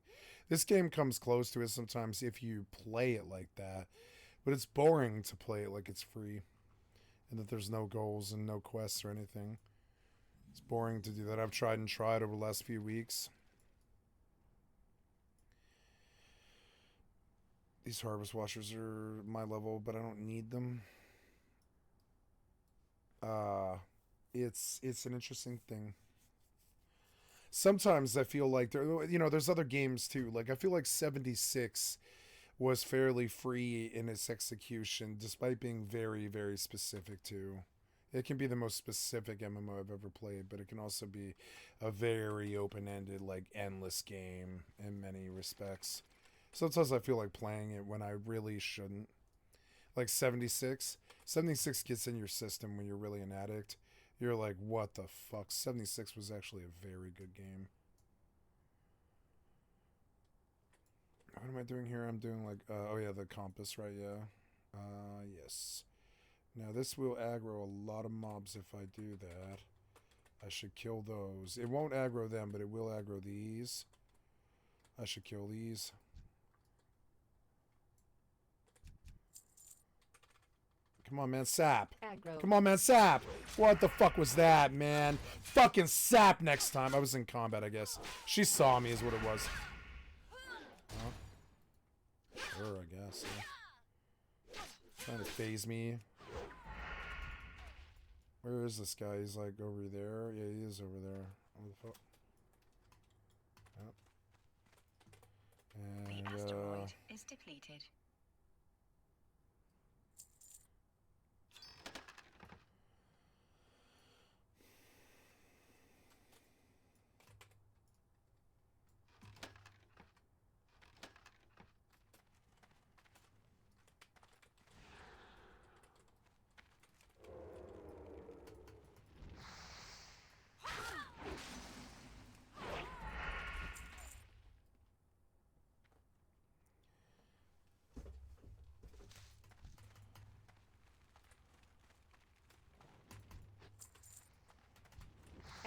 Speaker 4: This game comes close to it sometimes if you play it like that, but it's boring to play it like it's free and that there's no goals and no quests or anything. It's boring to do that. I've tried over the last few weeks. These harvest washers are my level, but I don't need them. It's an interesting thing. Sometimes I feel like there's other games too. Like I feel like 76 was fairly free in its execution, despite being very, very specific too. It can be the most specific MMO I've ever played, but it can also be a very open-ended, like endless game in many respects. Sometimes I feel like playing it when I really shouldn't. Like 76 gets in your system when you're really an addict. You're like, what the fuck? 76 was actually a very good game. What am I doing here? I'm doing like, oh yeah, the compass, right? Yeah. Yes. Now this will aggro a lot of mobs if I do that. I should kill those. It won't aggro them, but it will aggro these. I should kill these. Come on, man, sap.
Speaker 14: Aggro.
Speaker 4: Come on, man, sap. What the fuck was that, man? Fucking sap next time. I was in combat, I guess. She saw me is what it was. Huh? Sure, I guess. Yeah. Trying to phase me. Where is this guy? He's like over there. Yeah, he is over there. What the fuck? Yep. And,
Speaker 14: The asteroid is depleted.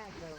Speaker 14: Aggro.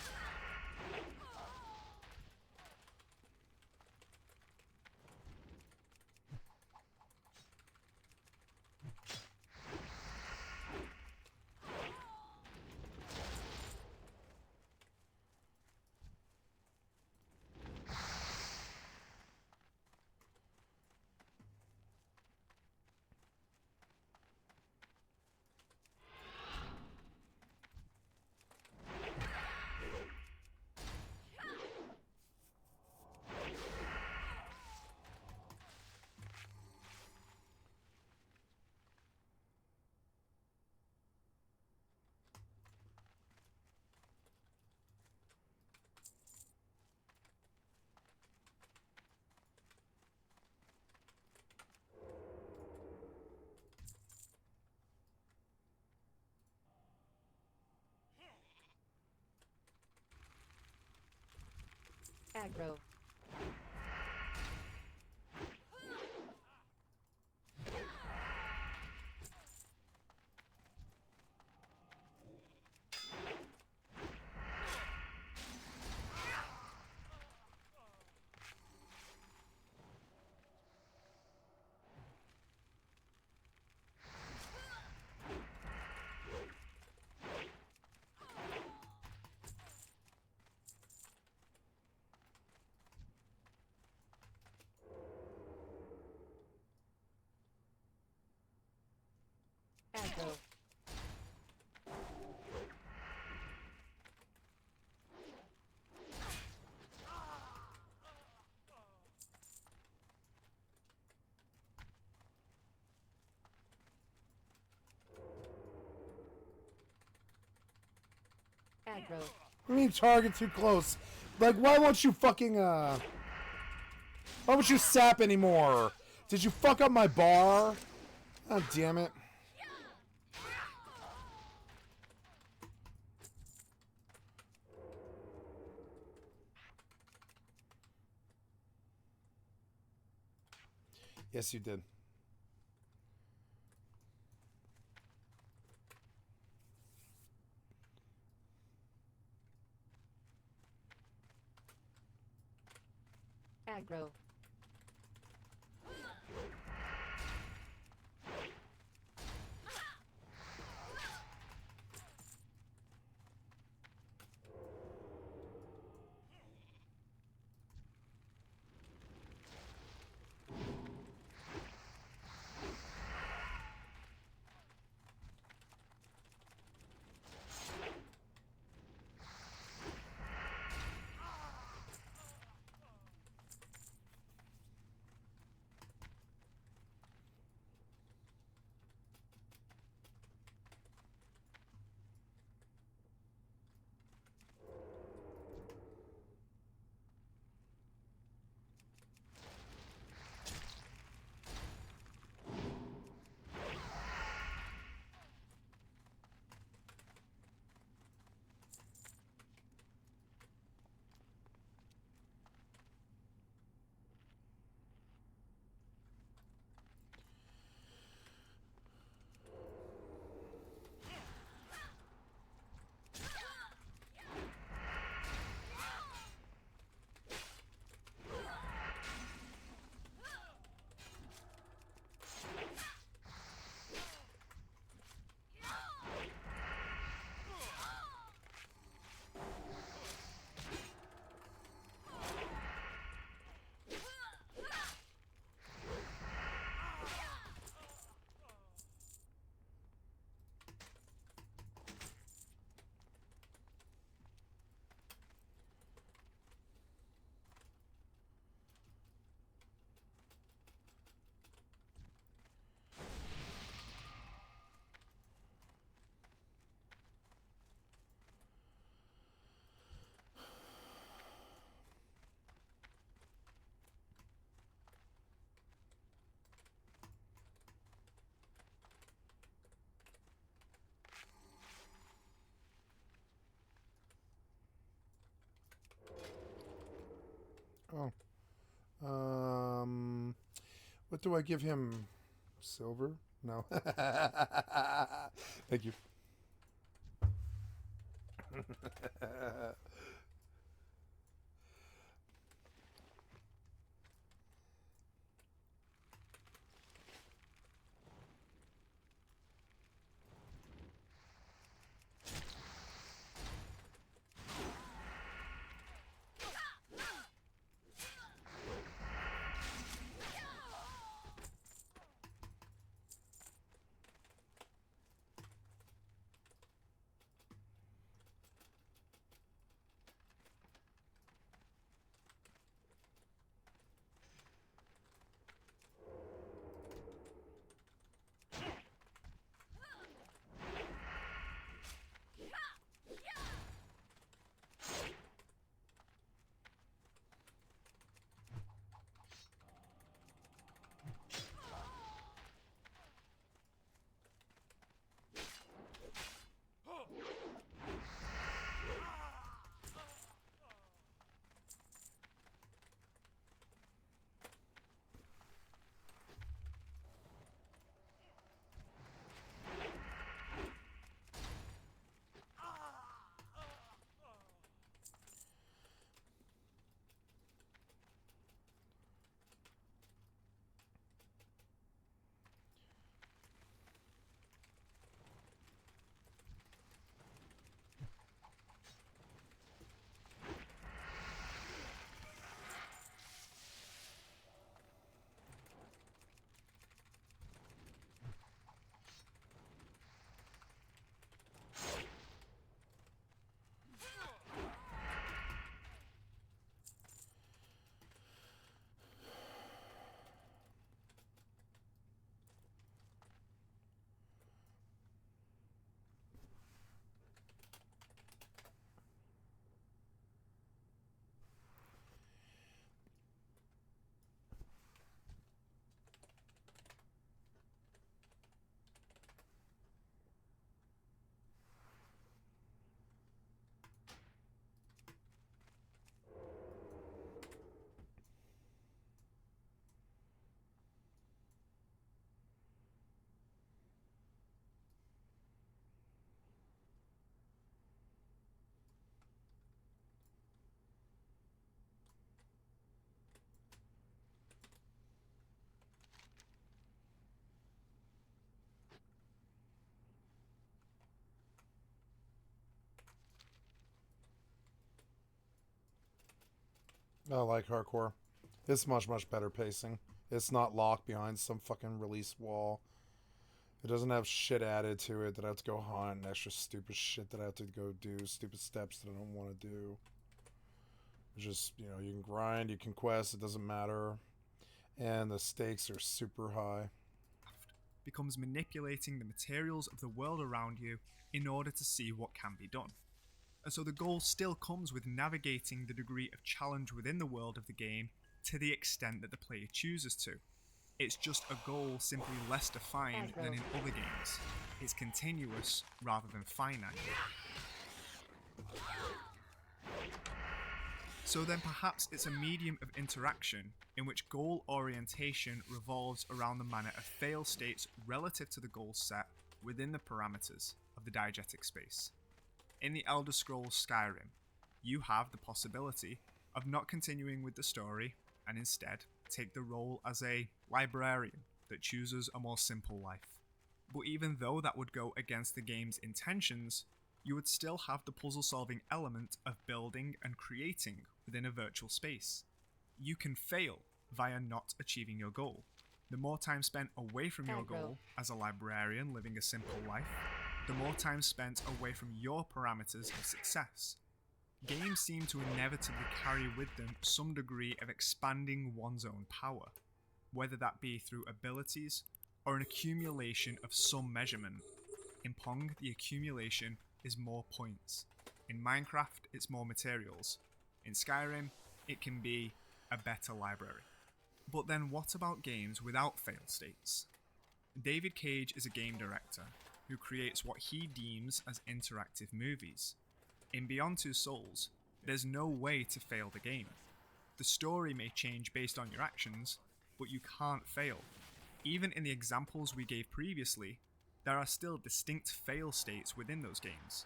Speaker 14: Aggro. Aggro. Aggro.
Speaker 4: I mean, target too close. Like, why won't you fucking, why won't you sap anymore? Did you fuck up my bar? Oh, damn it. Yes, you did.
Speaker 14: Aggro.
Speaker 4: Oh. What do I give him? Silver? No. Thank you. I like hardcore. It's much, much better pacing. It's not locked behind some fucking release wall. It doesn't have shit added to it that I have to go hunt and extra stupid shit that I have to go do, stupid steps that I don't want to do. It's just, you know, you can grind, you can quest, it doesn't matter. And the stakes are super high.
Speaker 11: Becomes manipulating the materials of the world around you in order to see what can be done. And so the goal still comes with navigating the degree of challenge within the world of the game to the extent that the player chooses to. It's just a goal simply less defined than in other games. It's continuous rather than finite. So then perhaps it's a medium of interaction in which goal orientation revolves around the manner of fail states relative to the goal set within the parameters of the diegetic space. In the Elder Scrolls Skyrim, you have the possibility of not continuing with the story and instead take the role as a librarian that chooses a more simple life. But even though that would go against the game's intentions, you would still have the puzzle-solving element of building and creating within a virtual space. You can fail via not achieving your goal. The more time spent away from your goal as a librarian living a simple life, the more time spent away from your parameters of success. Games seem to inevitably carry with them some degree of expanding one's own power, whether that be through abilities or an accumulation of some measurement. In Pong, the accumulation is more points. In Minecraft, it's more materials. In Skyrim, it can be a better library. But then what about games without fail states? David Cage is a game director who creates what he deems as interactive movies. In Beyond Two Souls, there's no way to fail the game. The story may change based on your actions, but you can't fail. Even in the examples we gave previously, there are still distinct fail states within those games.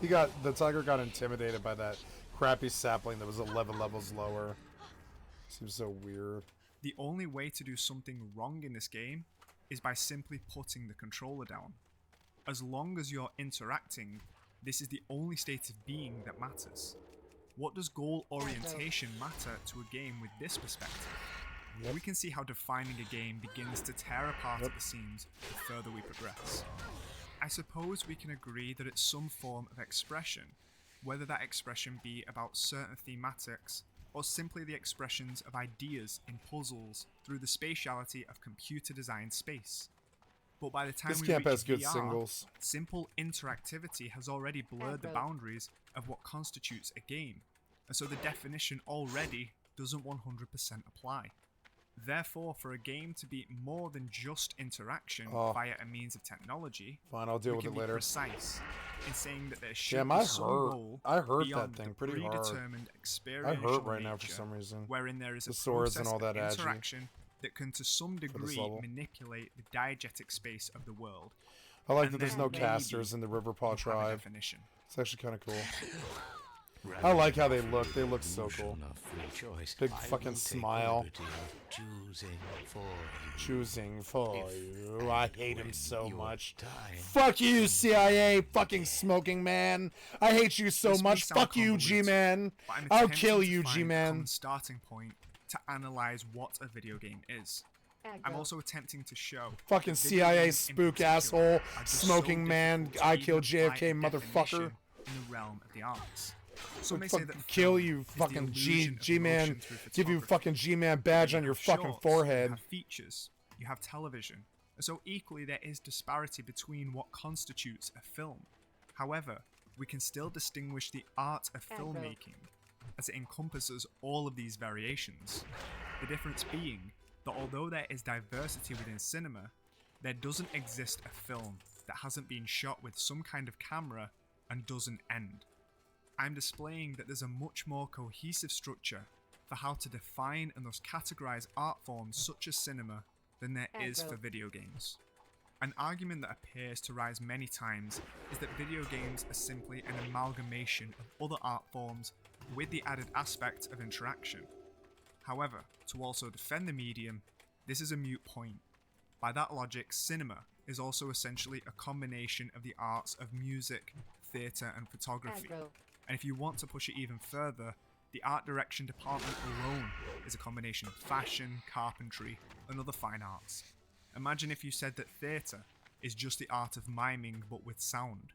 Speaker 4: The tiger got intimidated by that crappy sapling that was 11 levels lower. Seems so weird.
Speaker 11: The only way to do something wrong in this game is by simply putting the controller down. As long as you're interacting, this is the only state of being that matters. What does goal orientation matter to a game with this perspective?
Speaker 4: Yep.
Speaker 11: We can see how defining a game begins to tear apart at the seams the further we progress. I suppose we can agree that it's some form of expression, whether that expression be about certain thematics or simply the expressions of ideas in puzzles through the spatiality of computer-designed space. But by the time
Speaker 4: this
Speaker 11: we
Speaker 4: camp
Speaker 11: reach
Speaker 4: has good
Speaker 11: VR,
Speaker 4: singles.
Speaker 11: simple interactivity has already blurred the boundaries of what constitutes a game, and so the definition already doesn't 100% apply. Therefore, for a game to be more than just interaction via a means of technology,
Speaker 4: fine, I'll deal with
Speaker 11: we
Speaker 4: it
Speaker 11: can
Speaker 4: later.
Speaker 11: be precise in saying that there should
Speaker 4: Yeah,
Speaker 11: be
Speaker 4: my
Speaker 11: some
Speaker 4: hurt.
Speaker 11: goal
Speaker 4: I hurt
Speaker 11: beyond
Speaker 4: that thing
Speaker 11: the
Speaker 4: pretty hard.
Speaker 11: predetermined
Speaker 4: I
Speaker 11: experiential
Speaker 4: hurt right now for
Speaker 11: nature,
Speaker 4: some reason.
Speaker 11: wherein there is
Speaker 4: The
Speaker 11: a
Speaker 4: swords and
Speaker 11: process
Speaker 4: all that
Speaker 11: of
Speaker 4: agi
Speaker 11: interaction that can to some
Speaker 4: this
Speaker 11: degree
Speaker 4: level.
Speaker 11: manipulate the diegetic space of the world.
Speaker 4: I like
Speaker 11: And
Speaker 4: that there's
Speaker 11: then
Speaker 4: no
Speaker 11: maybe
Speaker 4: casters in the Riverpaw
Speaker 11: you have a
Speaker 4: tribe.
Speaker 11: definition.
Speaker 4: It's actually kind of cool. I like how they look. They look so cool. Big fucking smile. Choosing for you. I hate him so much. Fuck you, CIA fucking smoking man. I hate you so
Speaker 11: This may
Speaker 4: much.
Speaker 11: sound
Speaker 4: Fuck you,
Speaker 11: convoluted,
Speaker 4: G-Man.
Speaker 11: but I'm
Speaker 4: I'll
Speaker 11: attempting
Speaker 4: kill
Speaker 11: to
Speaker 4: you,
Speaker 11: find a
Speaker 4: G-Man.
Speaker 11: common starting point to analyze what a video game is. I'm also attempting to show
Speaker 4: Fucking
Speaker 11: that video
Speaker 4: CIA
Speaker 11: games in
Speaker 4: spook
Speaker 11: particular
Speaker 4: asshole,
Speaker 11: are just
Speaker 4: smoking
Speaker 11: so
Speaker 4: man,
Speaker 11: difficult to
Speaker 4: I
Speaker 11: even
Speaker 4: kill
Speaker 11: apply
Speaker 4: JFK
Speaker 11: a
Speaker 4: motherfucker.
Speaker 11: definition in the realm of the arts. Some may
Speaker 4: Fuck,
Speaker 11: say that
Speaker 4: kill
Speaker 11: film
Speaker 4: you,
Speaker 11: is the
Speaker 4: fucking
Speaker 11: illusion of
Speaker 4: G-Man.
Speaker 11: motion through
Speaker 4: Give you
Speaker 11: photography.
Speaker 4: fucking G-Man badge on your
Speaker 11: have
Speaker 4: fucking
Speaker 11: shorts,
Speaker 4: forehead.
Speaker 11: You have features, you have television, and so equally there is disparity between what constitutes a film. However, we can still distinguish the art of filmmaking as it encompasses all of these variations. The difference being that although there is diversity within cinema, there doesn't exist a film that hasn't been shot with some kind of camera and doesn't end. I'm displaying that there's a much more cohesive structure for how to define and thus categorize art forms such as cinema than there is for video games. An argument that appears to rise many times is that video games are simply an amalgamation of other art forms with the added aspect of interaction. However, to also defend the medium, this is a moot point. By that logic, cinema is also essentially a combination of the arts of music, theatre and photography. And if you want to push it even further, the art direction department alone is a combination of fashion, carpentry and other fine arts. Imagine if you said that theatre is just the art of miming but with sound.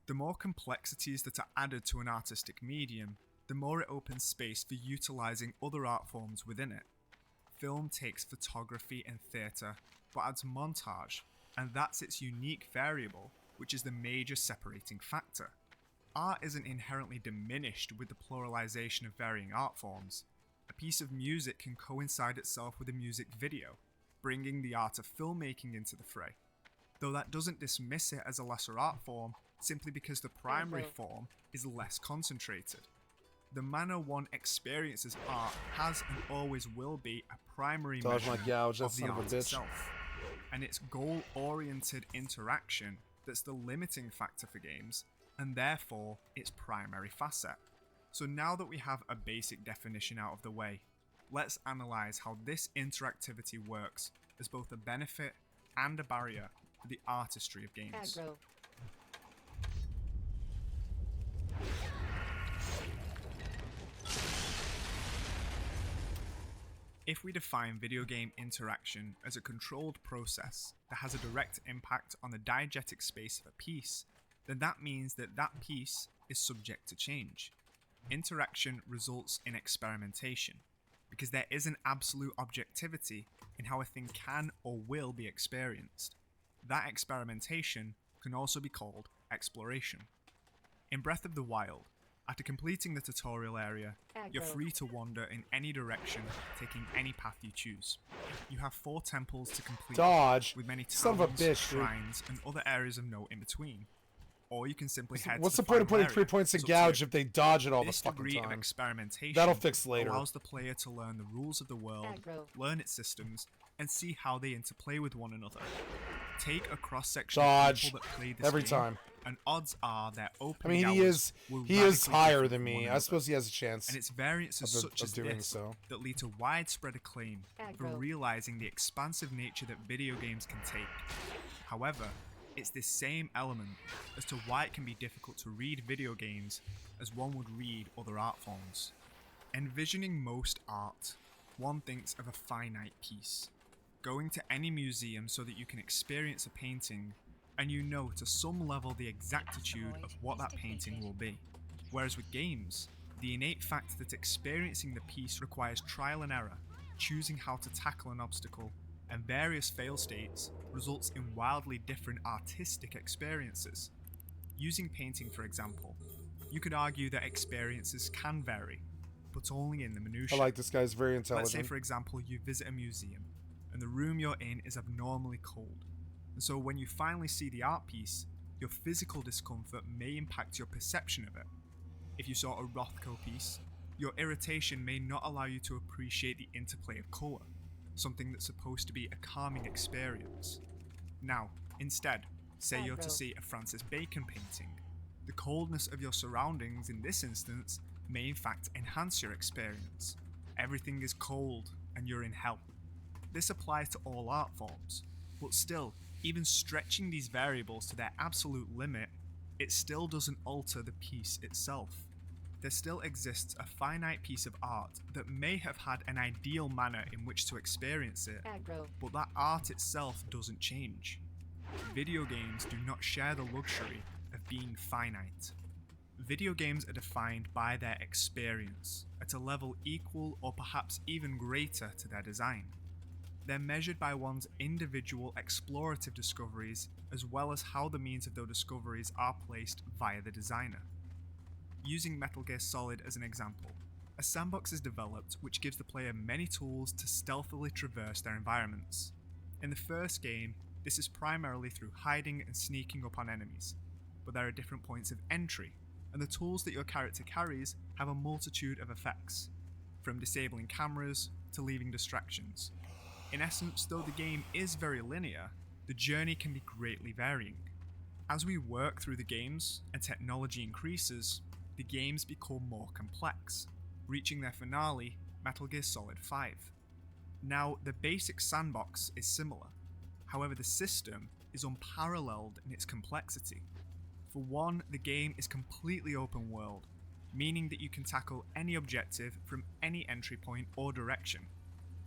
Speaker 11: The more complexities that are added to an artistic medium, the more it opens space for utilising other art forms within it. Film takes photography and theatre, but adds montage, and that's its unique variable, which is the major separating factor. Art isn't inherently diminished with the pluralization of varying art forms. A piece of music can coincide itself with a music video, bringing the art of filmmaking into the fray. Though that doesn't dismiss it as a lesser art form, simply because the primary form is less concentrated. The manner one experiences art has and always will be a primary
Speaker 4: Dodge my
Speaker 11: measure
Speaker 4: gouge, that
Speaker 11: of the
Speaker 4: son of a
Speaker 11: art
Speaker 4: bitch.
Speaker 11: itself, and it's goal-oriented interaction that's the limiting factor for games, and therefore its primary facet. So now that we have a basic definition out of the way, let's analyse how this interactivity works as both a benefit and a barrier for the artistry of games. If we define video game interaction as a controlled process that has a direct impact on the diegetic space of a piece, then that means that that piece is subject to change. Interaction results in experimentation, because there is an absolute objectivity in how a thing can or will be experienced. That experimentation can also be called exploration. In Breath of the Wild, after completing the tutorial area, you're free to wander in any direction, taking any path you choose. You have 4 temples to complete,
Speaker 4: Dodge.
Speaker 11: with many
Speaker 4: Son of a
Speaker 11: towns,
Speaker 4: bitch, dude.
Speaker 11: shrines, and other areas of note in between. Or you can simply head
Speaker 4: What's
Speaker 11: to
Speaker 4: the point of
Speaker 11: final
Speaker 4: putting 3
Speaker 11: area.
Speaker 4: points in
Speaker 11: It's up to you.
Speaker 4: gouge if they dodge it all the
Speaker 11: This
Speaker 4: fucking
Speaker 11: degree of
Speaker 4: time?
Speaker 11: experimentation
Speaker 4: That'll fix later.
Speaker 11: allows the player to learn the rules of the world, learn its systems, and see how they interplay with one another. Take a cross-section of
Speaker 4: Dodge.
Speaker 11: people that play this
Speaker 4: Every
Speaker 11: game,
Speaker 4: time.
Speaker 11: and odds are their
Speaker 4: I
Speaker 11: opening
Speaker 4: mean, he
Speaker 11: hours
Speaker 4: is
Speaker 11: will
Speaker 4: he is
Speaker 11: radically
Speaker 4: higher
Speaker 11: differ
Speaker 4: than
Speaker 11: from one
Speaker 4: me. I
Speaker 11: another.
Speaker 4: suppose he has a chance.
Speaker 11: And it's variances
Speaker 4: of
Speaker 11: such as
Speaker 4: doing
Speaker 11: this
Speaker 4: so.
Speaker 11: that lead to widespread acclaim for realizing the expansive nature that video games can take. However, it's this same element as to why it can be difficult to read video games as one would read other art forms. Envisioning most art, one thinks of a finite piece. Going to any museum so that you can experience a painting, and you know to some level the exactitude of what that painting will be. Whereas with games, the innate fact that experiencing the piece requires trial and error, choosing how to tackle an obstacle, and various fail states results in wildly different artistic experiences. Using painting for example, you could argue that experiences can vary, but only in the
Speaker 4: I
Speaker 11: minutiae.
Speaker 4: like this guy's very intelligent.
Speaker 11: Let's say for example you visit a museum, and the room you're in is abnormally cold. And so when you finally see the art piece, your physical discomfort may impact your perception of it. If you saw a Rothko piece, your irritation may not allow you to appreciate the interplay of colour, something that's supposed to be a calming experience. Now, instead, say you're to see a Francis Bacon painting. The coldness of your surroundings in this instance may in fact enhance your experience. Everything is cold and you're in hell. This applies to all art forms, but still, even stretching these variables to their absolute limit, it still doesn't alter the piece itself. There still exists a finite piece of art that may have had an ideal manner in which to experience it, but that art itself doesn't change. Video games do not share the luxury of being finite. Video games are defined by their experience, at a level equal or perhaps even greater to their design. They're measured by one's individual explorative discoveries, as well as how the means of those discoveries are placed via the designer. Using Metal Gear Solid as an example, a sandbox is developed which gives the player many tools to stealthily traverse their environments. In the first game, this is primarily through hiding and sneaking up on enemies, but there are different points of entry, and the tools that your character carries have a multitude of effects, from disabling cameras to leaving distractions. In essence, though the game is very linear, the journey can be greatly varying. As we work through the games and technology increases, the games become more complex, reaching their finale, Metal Gear Solid 5. Now, the basic sandbox is similar, however the system is unparalleled in its complexity. For one, the game is completely open world, meaning that you can tackle any objective from any entry point or direction.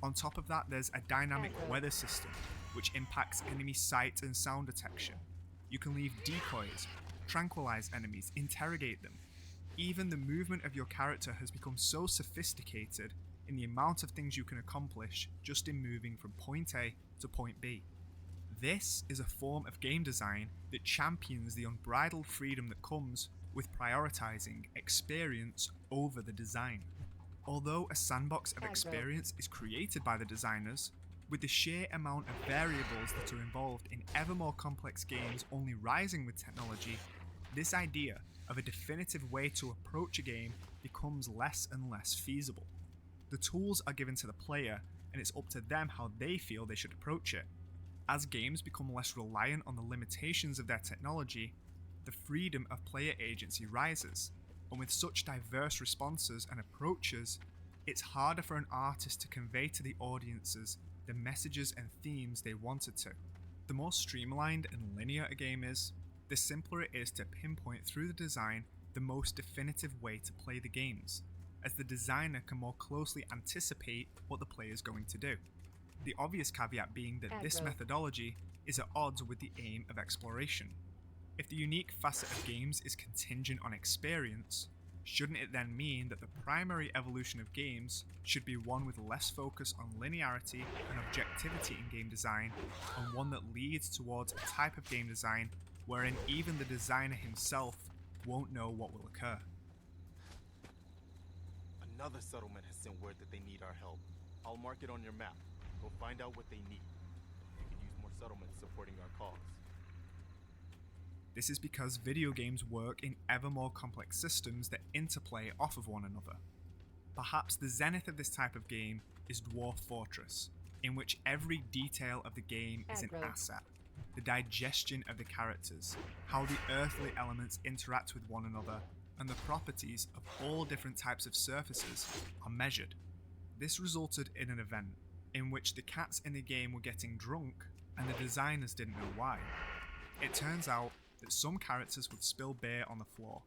Speaker 11: On top of that, there's a dynamic weather system, which impacts enemy sight and sound detection. You can leave decoys, tranquilize enemies, interrogate them. Even the movement of your character has become so sophisticated in the amount of things you can accomplish just in moving from point A to point B. This is a form of game design that champions the unbridled freedom that comes with prioritizing experience over the design. Although a sandbox of experience is created by the designers, with the sheer amount of variables that are involved in ever more complex games only rising with technology, this idea of a definitive way to approach a game becomes less and less feasible. The tools are given to the player, and it's up to them how they feel they should approach it. As games become less reliant on the limitations of their technology, the freedom of player agency rises, and with such diverse responses and approaches, it's harder for an artist to convey to the audiences the messages and themes they wanted to. The more streamlined and linear a game is, the simpler it is to pinpoint through the design the most definitive way to play the games, as the designer can more closely anticipate what the player is going to do. The obvious caveat being that this methodology is at odds with the aim of exploration. If the unique facet of games is contingent on experience, shouldn't it then mean that the primary evolution of games should be one with less focus on linearity and objectivity in game design, and one that leads towards a type of game design wherein even the designer himself won't know what will occur?
Speaker 15: Another settlement has sent word that they need our help. I'll mark it on your map. Go find out what they need. We can use more settlements supporting our cause.
Speaker 11: This is because video games work in ever more complex systems that interplay off of one another. Perhaps the zenith of this type of game is Dwarf Fortress, in which every detail of the game is an asset. The digestion of the characters, how the earthly elements interact with one another, and the properties of all different types of surfaces are measured. This resulted in an event in which the cats in the game were getting drunk and the designers didn't know why. It turns out that some characters would spill beer on the floor,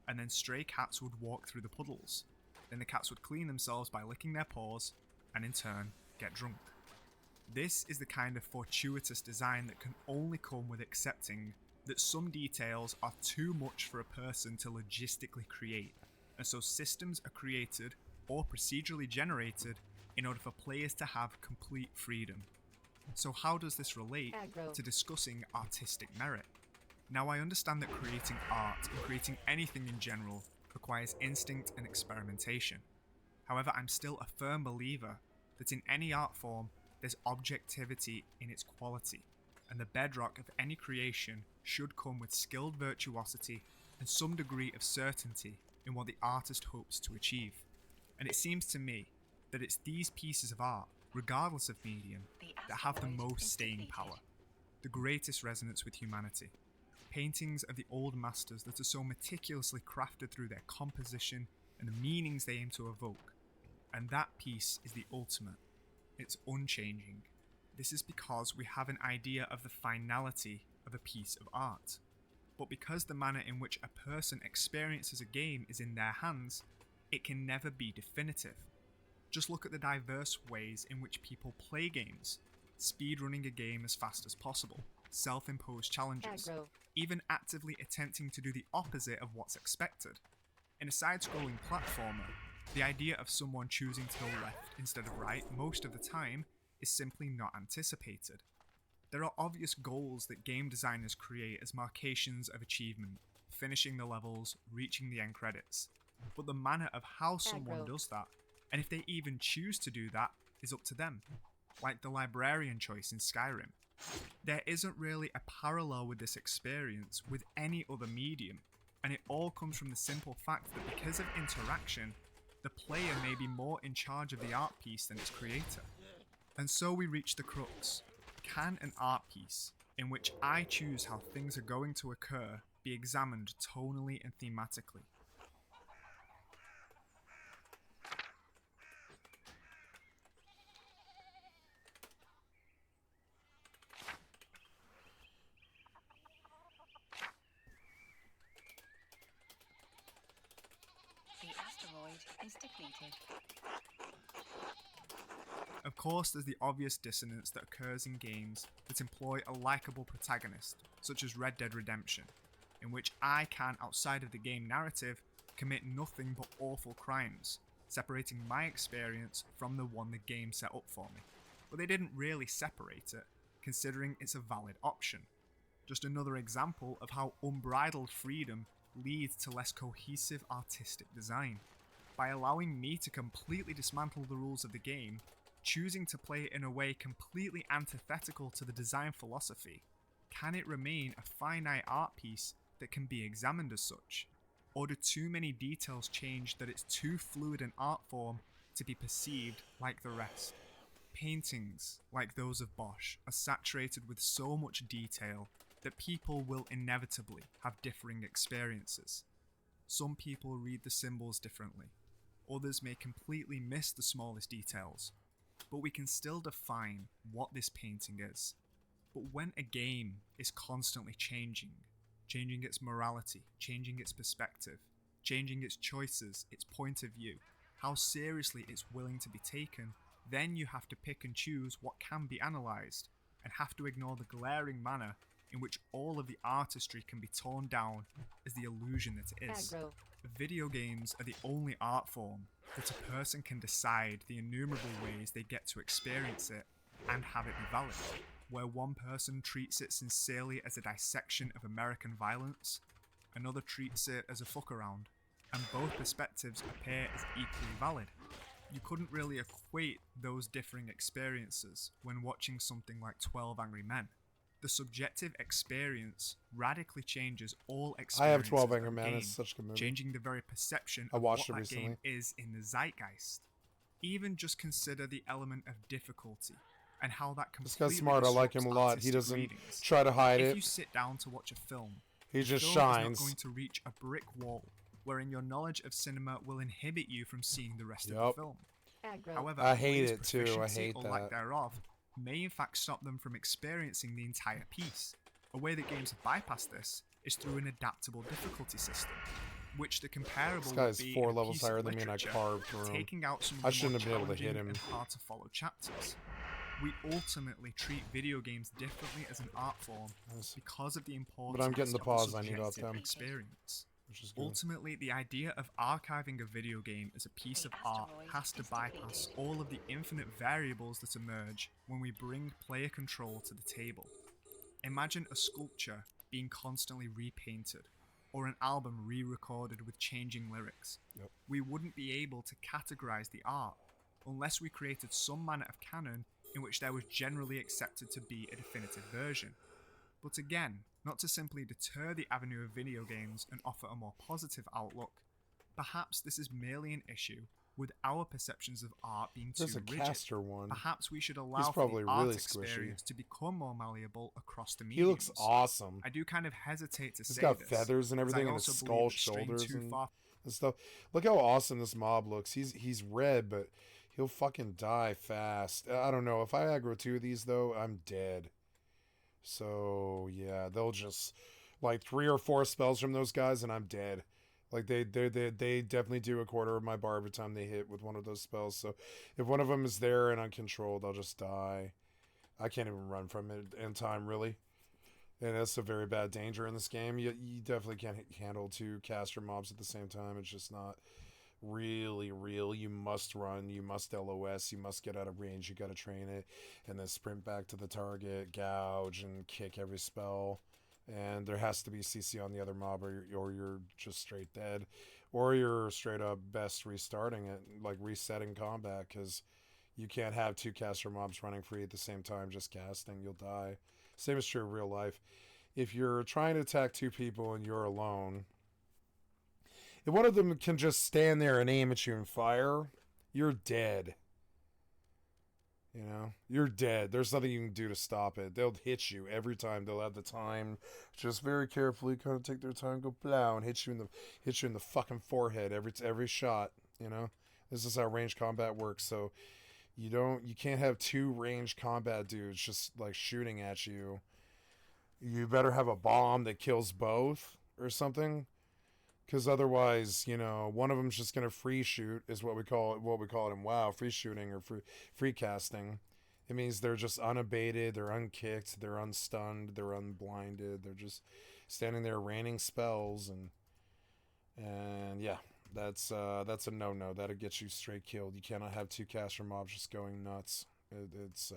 Speaker 11: and then stray cats would walk through the puddles. Then the cats would clean themselves by licking their paws, and in turn, get drunk. This is the kind of fortuitous design that can only come with accepting that some details are too much for a person to logistically create, and so systems are created or procedurally generated in order for players to have complete freedom. So how does this relate to discussing artistic merit? Now, I understand that creating art and creating anything in general requires instinct and experimentation. However, I'm still a firm believer that in any art form, there's objectivity in its quality, and the bedrock of any creation should come with skilled virtuosity and some degree of certainty in what the artist hopes to achieve. And it seems to me that it's these pieces of art, regardless of medium, that have the most staying power, the greatest resonance with humanity. Paintings of the old masters that are so meticulously crafted through their composition and the meanings they aim to evoke. And that piece is the ultimate. It's unchanging. This is because we have an idea of the finality of a piece of art. But because the manner in which a person experiences a game is in their hands, it can never be definitive. Just look at the diverse ways in which people play games. Speedrunning a game as fast as possible, self-imposed challenges, even actively attempting to do the opposite of what's expected. In a side-scrolling platformer, the idea of someone choosing to go left instead of right most of the time is simply not anticipated. There are obvious goals that game designers create as markations of achievement, finishing the levels, reaching the end credits. But the manner of how someone does that, and if they even choose to do that, is up to them. Like the librarian choice in Skyrim. There isn't really a parallel with this experience with any other medium, and it all comes from the simple fact that because of interaction, the player may be more in charge of the art piece than its creator. And so we reach the crux. Can an art piece, in which I choose how things are going to occur, be examined tonally and thematically?
Speaker 14: droid is depleted.
Speaker 11: Of course, there's the obvious dissonance that occurs in games that employ a likable protagonist, such as Red Dead Redemption, in which I can, outside of the game narrative, commit nothing but awful crimes, separating my experience from the one the game set up for me. But they didn't really separate it, considering it's a valid option. Just another example of how unbridled freedom leads to less cohesive artistic design. By allowing me to completely dismantle the rules of the game, choosing to play it in a way completely antithetical to the design philosophy, can it remain a finite art piece that can be examined as such? Or do too many details change that it's too fluid an art form to be perceived like the rest? Paintings, like those of Bosch, are saturated with so much detail that people will inevitably have differing experiences. Some people read the symbols differently, others may completely miss the smallest details, but we can still define what this painting is. But when a game is constantly changing its morality, changing its perspective, changing its choices, its point of view, how seriously it's willing to be taken, then you have to pick and choose what can be analysed, and have to ignore the glaring manner in which all of the artistry can be torn down as the illusion that it is.
Speaker 14: Aggro.
Speaker 11: Video games are the only art form that a person can decide the innumerable ways they get to experience it and have it be valid. Where one person treats it sincerely as a dissection of American violence, another treats it as a fuck around, and both perspectives appear as equally valid. You couldn't really equate those differing experiences when watching something like 12 Angry Men. The subjective experience radically changes all experiences.
Speaker 4: I have 12 Angry
Speaker 11: of the
Speaker 4: Men.
Speaker 11: game,
Speaker 4: It's such a good movie.
Speaker 11: changing the very perception
Speaker 4: I
Speaker 11: of
Speaker 4: watched
Speaker 11: what
Speaker 4: it
Speaker 11: that game
Speaker 4: recently.
Speaker 11: is in the zeitgeist. Even just consider the element of difficulty and how that
Speaker 4: This
Speaker 11: completely
Speaker 4: guy's smart. I like him a
Speaker 11: disrupts
Speaker 4: lot. He
Speaker 11: artistic
Speaker 4: doesn't
Speaker 11: readings.
Speaker 4: try to hide
Speaker 11: If
Speaker 4: it.
Speaker 11: you sit down to watch a film,
Speaker 4: He
Speaker 11: the
Speaker 4: just
Speaker 11: film
Speaker 4: shines.
Speaker 11: is not going to reach a brick wall, wherein your knowledge of cinema will inhibit you from seeing the rest of the
Speaker 4: Yup.
Speaker 11: film.
Speaker 14: Aggro.
Speaker 11: However,
Speaker 4: I
Speaker 11: a
Speaker 4: hate
Speaker 11: player's
Speaker 4: it too. I
Speaker 11: proficiency
Speaker 4: hate
Speaker 11: or
Speaker 4: that.
Speaker 11: lack thereof may in fact stop them from experiencing the entire piece. A way that games have bypassed this is through an adaptable difficulty system, which the comparable
Speaker 4: This guy's
Speaker 11: would be
Speaker 4: 4
Speaker 11: in a
Speaker 4: levels
Speaker 11: piece
Speaker 4: higher
Speaker 11: of
Speaker 4: than me and I
Speaker 11: literature,
Speaker 4: carved through him.
Speaker 11: taking out some of
Speaker 4: I
Speaker 11: the
Speaker 4: shouldn't
Speaker 11: more
Speaker 4: have been able to hit
Speaker 11: challenging
Speaker 4: him.
Speaker 11: and hard to follow chapters. We ultimately treat video games differently as an art form because of the importance
Speaker 4: But I'm getting the
Speaker 11: of
Speaker 4: pause I need off
Speaker 11: subjective
Speaker 4: them.
Speaker 11: experience.
Speaker 4: Which is good.
Speaker 11: Ultimately, the idea of archiving a video game as a piece of art has to bypass all of the infinite variables that emerge when we bring player control to the table. Imagine a sculpture being constantly repainted, or an album re-recorded with changing lyrics.
Speaker 4: Yep.
Speaker 11: We wouldn't be able to categorize the art unless we created some manner of canon in which there was generally accepted to be a definitive version. But again, not to simply deter the avenue of video games and offer a more positive outlook, perhaps this is merely an issue with our perceptions of art being too
Speaker 4: There's a
Speaker 11: rigid.
Speaker 4: caster one.
Speaker 11: Perhaps we should allow
Speaker 4: He's
Speaker 11: for
Speaker 4: probably
Speaker 11: the art
Speaker 4: really
Speaker 11: experience
Speaker 4: squishy.
Speaker 11: to become more malleable across the
Speaker 4: He
Speaker 11: mediums.
Speaker 4: looks awesome.
Speaker 11: I do kind of hesitate to
Speaker 4: He's
Speaker 11: say
Speaker 4: got
Speaker 11: this,
Speaker 4: feathers and
Speaker 11: as
Speaker 4: everything
Speaker 11: I
Speaker 4: on his
Speaker 11: also
Speaker 4: skull,
Speaker 11: believe that straying
Speaker 4: shoulders,
Speaker 11: too
Speaker 4: and
Speaker 11: far
Speaker 4: stuff. Look how awesome this mob looks. He's red, but he'll fucking die fast. I don't know. If I aggro 2 of these, though, I'm dead. So, yeah, they'll just... Like, 3 or 4 spells from those guys, and I'm dead. Like, they definitely do a quarter of my bar every time they hit with one of those spells. So, if one of them is there and uncontrolled, I'll just die. I can't even run from it in time, really. And that's a very bad danger in this game. You definitely can't handle 2 caster mobs at the same time. It's just not really real. You must run. You must LOS. You must get out of range. You got to train it. And then sprint back to the target, gouge, and kick every spell. And there has to be CC on the other mob, or you're just straight dead. Or you're straight up best restarting it, like resetting combat, because you can't have 2 caster mobs running free at the same time just casting. You'll die. Same is true in real life. If you're trying to attack 2 people and you're alone, if one of them can just stand there and aim at you and fire, you're dead. You know, you're dead. There's nothing you can do to stop it. They'll hit you every time. They'll have the time, just very carefully, kind of take their time, go blow, and hit you in the fucking forehead every shot. You know, this is how range combat works. So you can't have 2 range combat dudes just like shooting at you. You better have a bomb that kills both or something, Because otherwise, you know, one of them's just gonna free shoot, is what we call it in WoW, free shooting or free casting. It means they're just unabated, they're unkicked, they're unstunned, they're unblinded, they're just standing there raining spells, and yeah, that's a no-no. That'll get you straight killed. You cannot have two caster mobs just going nuts. It's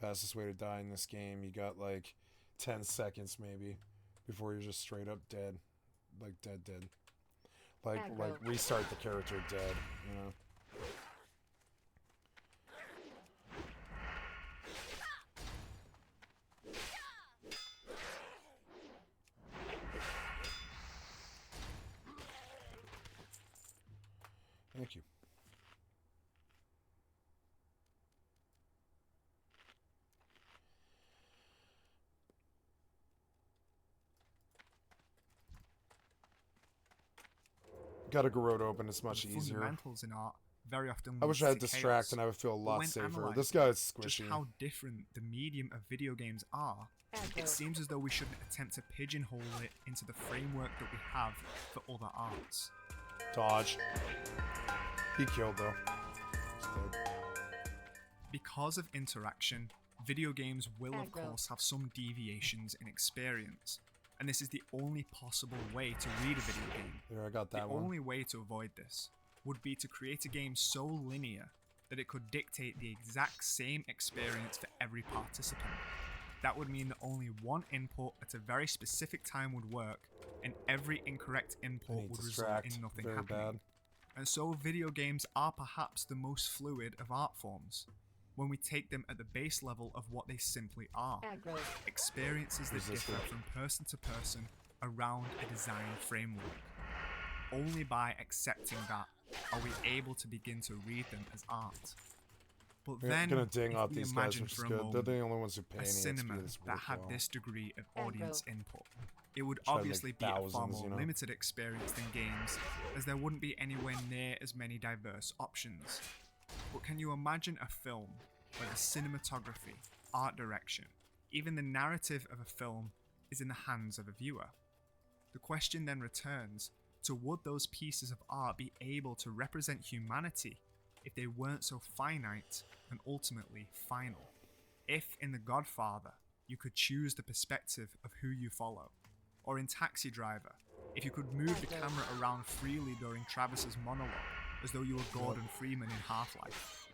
Speaker 4: fastest way to die in this game. You got like 10 seconds maybe before you're just straight up dead. Like dead. Like restart the character dead, you know. Thank you. Got a garrote open, it's much easier.
Speaker 11: Fundamentals in art very often
Speaker 4: I wish I had
Speaker 11: leads to
Speaker 4: distract
Speaker 11: chaos.
Speaker 4: and I would feel a
Speaker 11: But
Speaker 4: lot
Speaker 11: when
Speaker 4: safer.
Speaker 11: analysing
Speaker 4: This guy is squishy.
Speaker 11: just how different the medium of video games are, it seems as though we shouldn't attempt to pigeonhole it into the framework that we have for other arts.
Speaker 4: Dodge. He killed though. He's dead.
Speaker 11: Because of interaction, video games will of course have some deviations in experience, and this is the only possible way to read a video game.
Speaker 4: There, I got that
Speaker 11: The
Speaker 4: one.
Speaker 11: only way to avoid this would be to create a game so linear that it could dictate the exact same experience for every participant. That would mean that only one input at a very specific time would work, and every incorrect input would result in nothing
Speaker 4: Very
Speaker 11: happening.
Speaker 4: bad.
Speaker 11: And so video games are perhaps the most fluid of art forms, when we take them at the base level of what they simply are. Experiences that differ from person to person around a design framework. Only by accepting that are we able to begin to read them as art. But
Speaker 4: We're
Speaker 11: then,
Speaker 4: gonna ding
Speaker 11: if
Speaker 4: out
Speaker 11: we
Speaker 4: these guys,
Speaker 11: imagine
Speaker 4: which is
Speaker 11: for a
Speaker 4: good.
Speaker 11: moment
Speaker 4: They're the only ones who pay
Speaker 11: a
Speaker 4: any
Speaker 11: cinema
Speaker 4: XP that's
Speaker 11: that had
Speaker 4: worthwhile.
Speaker 11: this degree of audience input, it would
Speaker 4: Try to make
Speaker 11: obviously be a far
Speaker 4: thousands,
Speaker 11: more
Speaker 4: you know?
Speaker 11: limited experience than games, as there wouldn't be anywhere near as many diverse options. But can you imagine a film where the cinematography, art direction, even the narrative of a film is in the hands of a viewer? The question then returns to, would those pieces of art be able to represent humanity if they weren't so finite and ultimately final? If in The Godfather you could choose the perspective of who you follow, or in Taxi Driver, if you could move the camera around freely during Travis's monologue as though you were Gordon Freeman in Half-Life,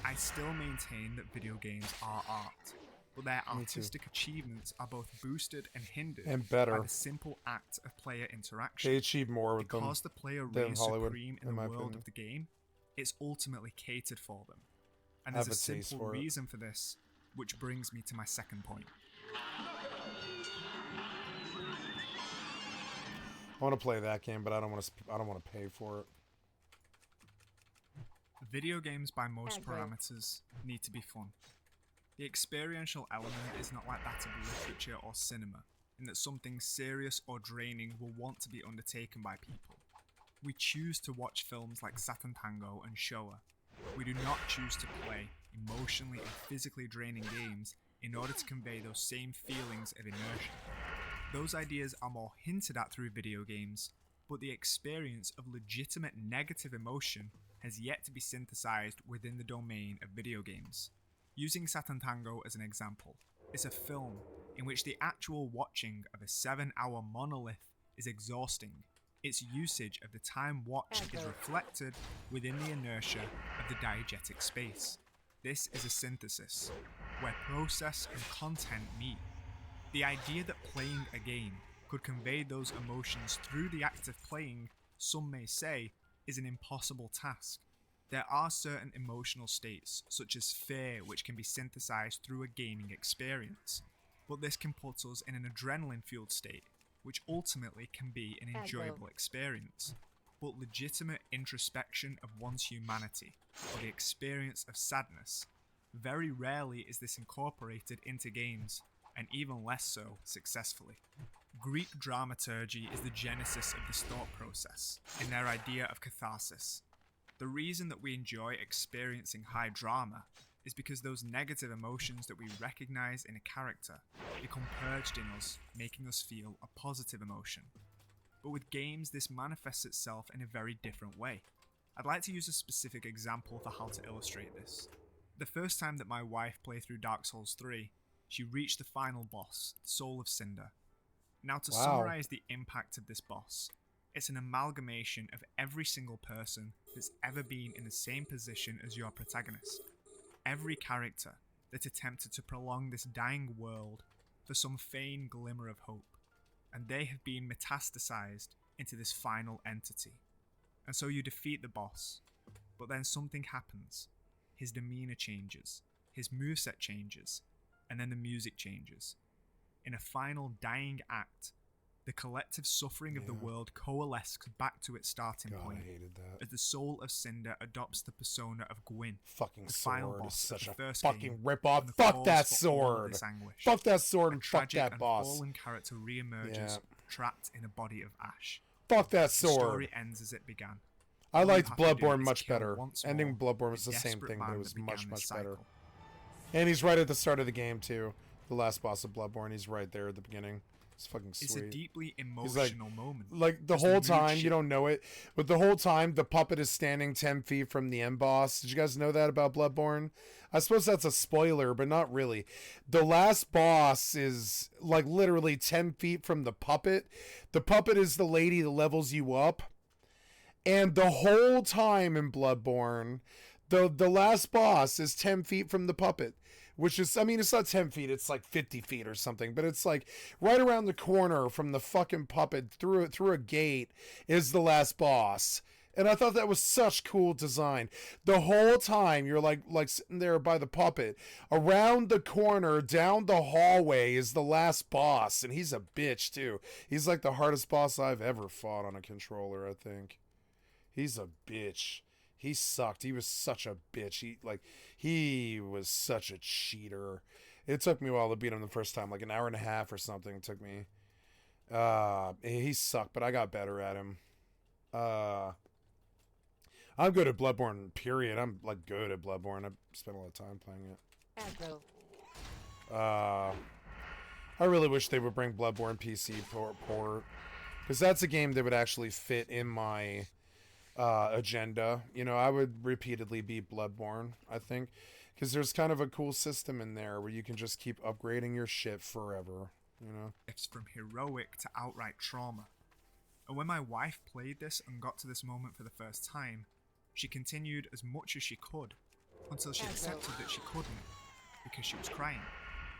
Speaker 11: I still maintain that video games are art, but their artistic achievements are both boosted and hindered
Speaker 4: And better.
Speaker 11: by the simple act of player interaction.
Speaker 4: They achieve more with them
Speaker 11: Because the player
Speaker 4: than
Speaker 11: reigns
Speaker 4: Hollywood,
Speaker 11: supreme in
Speaker 4: in
Speaker 11: the
Speaker 4: my
Speaker 11: world
Speaker 4: opinion.
Speaker 11: of the game, it's ultimately catered for them. And
Speaker 4: I
Speaker 11: there's
Speaker 4: have
Speaker 11: a
Speaker 4: a taste
Speaker 11: simple
Speaker 4: for it.
Speaker 11: reason for this, which brings me to my second point.
Speaker 4: I want to play that game, but I don't want to. I don't want to pay for it.
Speaker 11: Video games, by most parameters, need to be fun. The experiential element is not like that of literature or cinema, in that something serious or draining will want to be undertaken by people. We choose to watch films like Saturn Tango and Showa. We do not choose to play emotionally and physically draining games in order to convey those same feelings of inertia. Those ideas are more hinted at through video games, but the experience of legitimate negative emotion has yet to be synthesized within the domain of video games. Using Saturn Tango as an example, it's a film in which the actual watching of a 7-hour monolith is exhausting. Its usage of the time watched is reflected within the inertia of the diegetic space. This is a synthesis, where process and content meet. The idea that playing a game could convey those emotions through the act of playing, some may say, is an impossible task. There are certain emotional states, such as fear, which can be synthesized through a gaming experience, but this can put us in an adrenaline-fueled state, which ultimately can be an enjoyable experience. But legitimate introspection of one's humanity, or the experience of sadness, very rarely is this incorporated into games, and even less so successfully. Greek dramaturgy is the genesis of this thought process, in their idea of catharsis. The reason that we enjoy experiencing high drama is because those negative emotions that we recognize in a character become purged in us, making us feel a positive emotion. but with games this manifests itself in a very different way. I'd like to use a specific example for how to illustrate this. The first time that my wife played through Dark Souls 3, she reached the final boss, the Soul of Cinder. Now to summarize the impact of this boss, it's an amalgamation of every single person that's ever been in the same position as your protagonist. Every character that attempted to prolong this dying world for some faint glimmer of hope, and they have been metastasized into this final entity. And so you defeat the boss, but then something happens. His demeanor changes, his moveset changes, and then the music changes. In a final dying act, the collective suffering of the world coalesces back to its starting point.
Speaker 4: I hated that.
Speaker 11: As the Soul of Cinder adopts the persona of Gwyn,
Speaker 4: Fucking
Speaker 11: the
Speaker 4: sword
Speaker 11: final
Speaker 4: is
Speaker 11: boss
Speaker 4: such
Speaker 11: of
Speaker 4: a
Speaker 11: the first
Speaker 4: fucking
Speaker 11: game,
Speaker 4: ripoff.
Speaker 11: and the
Speaker 4: Fuck
Speaker 11: cause
Speaker 4: that
Speaker 11: for all of
Speaker 4: sword.
Speaker 11: this anguish.
Speaker 4: Fuck that sword
Speaker 11: A
Speaker 4: and fuck
Speaker 11: tragic
Speaker 4: that
Speaker 11: and
Speaker 4: boss.
Speaker 11: fallen character re-emerges, trapped in a body of ash.
Speaker 4: Fuck that
Speaker 11: The
Speaker 4: sword.
Speaker 11: story ends as it began.
Speaker 4: I
Speaker 11: All you
Speaker 4: liked
Speaker 11: have to do
Speaker 4: Bloodborne
Speaker 11: is
Speaker 4: much
Speaker 11: kill
Speaker 4: better.
Speaker 11: once
Speaker 4: Ending
Speaker 11: more
Speaker 4: Bloodborne was
Speaker 11: the
Speaker 4: the same
Speaker 11: desperate
Speaker 4: thing, but
Speaker 11: man
Speaker 4: it was
Speaker 11: that
Speaker 4: much,
Speaker 11: began
Speaker 4: much
Speaker 11: this
Speaker 4: better.
Speaker 11: cycle.
Speaker 4: And he's right at the start of the game, too. The last boss of Bloodborne, he's right there at the beginning. It's fucking sweet.
Speaker 11: It's a deeply
Speaker 4: He's like-
Speaker 11: emotional moment.
Speaker 4: Like, the
Speaker 11: as
Speaker 4: whole
Speaker 11: mood
Speaker 4: time, you
Speaker 11: shift-
Speaker 4: don't know it, but the whole time, the puppet is standing 10 feet from the end boss. Did you guys know that about Bloodborne? I suppose that's a spoiler, but not really. The last boss is, like, literally 10 feet from the puppet. The puppet is the lady that levels you up. And the whole time in Bloodborne, the last boss is 10 feet from the puppet, which is, I mean, it's not 10 feet, it's like 50 feet or something, but it's like right around the corner from the fucking puppet through a gate is the last boss. And I thought that was such cool design. The whole time you're like sitting there by the puppet. Around the corner, down the hallway is the last boss, and he's a bitch too. He's like the hardest boss I've ever fought on a controller, I think. He's a bitch. He sucked. He was such a bitch. He was such a cheater. It took me a while to beat him the first time, like an hour and a half or something. It took me. He sucked, but I got better at him. I'm good at Bloodborne, period. I'm like good at Bloodborne. I've spent a lot of time playing it.
Speaker 14: Aggro.
Speaker 4: I really wish they would bring Bloodborne PC port, because that's a game that would actually fit in my agenda. You know, I would repeatedly beat Bloodborne, I think, because there's kind of a cool system in there where you can just keep upgrading your shit forever, you know?
Speaker 11: It's from heroic to outright trauma. And when my wife played this and got to this moment for the first time, she continued as much as she could, until she accepted that she couldn't, because she was crying.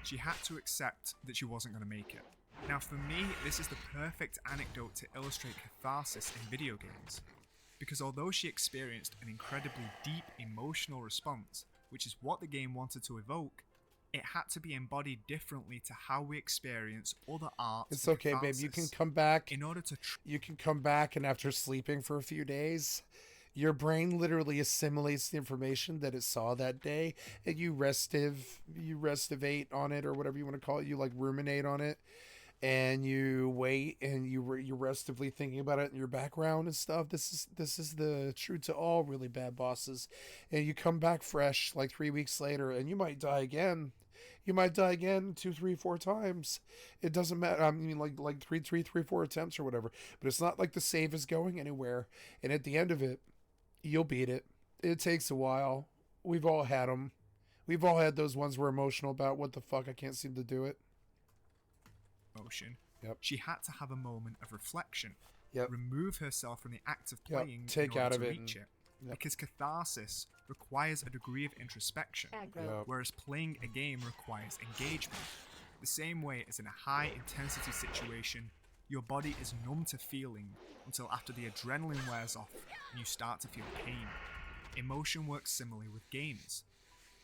Speaker 11: She had to accept that she wasn't going to make it. Now for me, this is the perfect anecdote to illustrate catharsis in video games. Because although she experienced an incredibly deep emotional response, which is what the game wanted to evoke, it had to be embodied differently to how we experience other arts.
Speaker 4: It's okay, babe. You can come back.
Speaker 11: In order to
Speaker 4: you can come back, and after sleeping for a few days, your brain literally assimilates the information that it saw that day, and you restivate on it, or whatever you want to call it. You like ruminate on it, and you wait, and you're restively thinking about it in your background and stuff. This is the true to all really bad bosses, and you come back fresh like 3 weeks later, and you might die again. You might die again 2, 3, 4 times. It doesn't matter. I mean, like 3, 4 attempts or whatever. But it's not like the save is going anywhere. And at the end of it, you'll beat it. It takes a while. We've all had them. We've all had those ones we're emotional about. What the fuck? I can't seem to do it.
Speaker 11: Emotion.
Speaker 4: Yep.
Speaker 11: She had to have a moment of reflection.
Speaker 4: Yep.
Speaker 11: Remove herself from the act of playing
Speaker 4: Take
Speaker 11: in order
Speaker 4: out of
Speaker 11: to
Speaker 4: it
Speaker 11: reach
Speaker 4: and-
Speaker 11: it. Because catharsis requires a degree of introspection, whereas playing a game requires engagement. The same way as in a high intensity situation, your body is numb to feeling until after the adrenaline wears off and you start to feel pain. Emotion works similarly with games.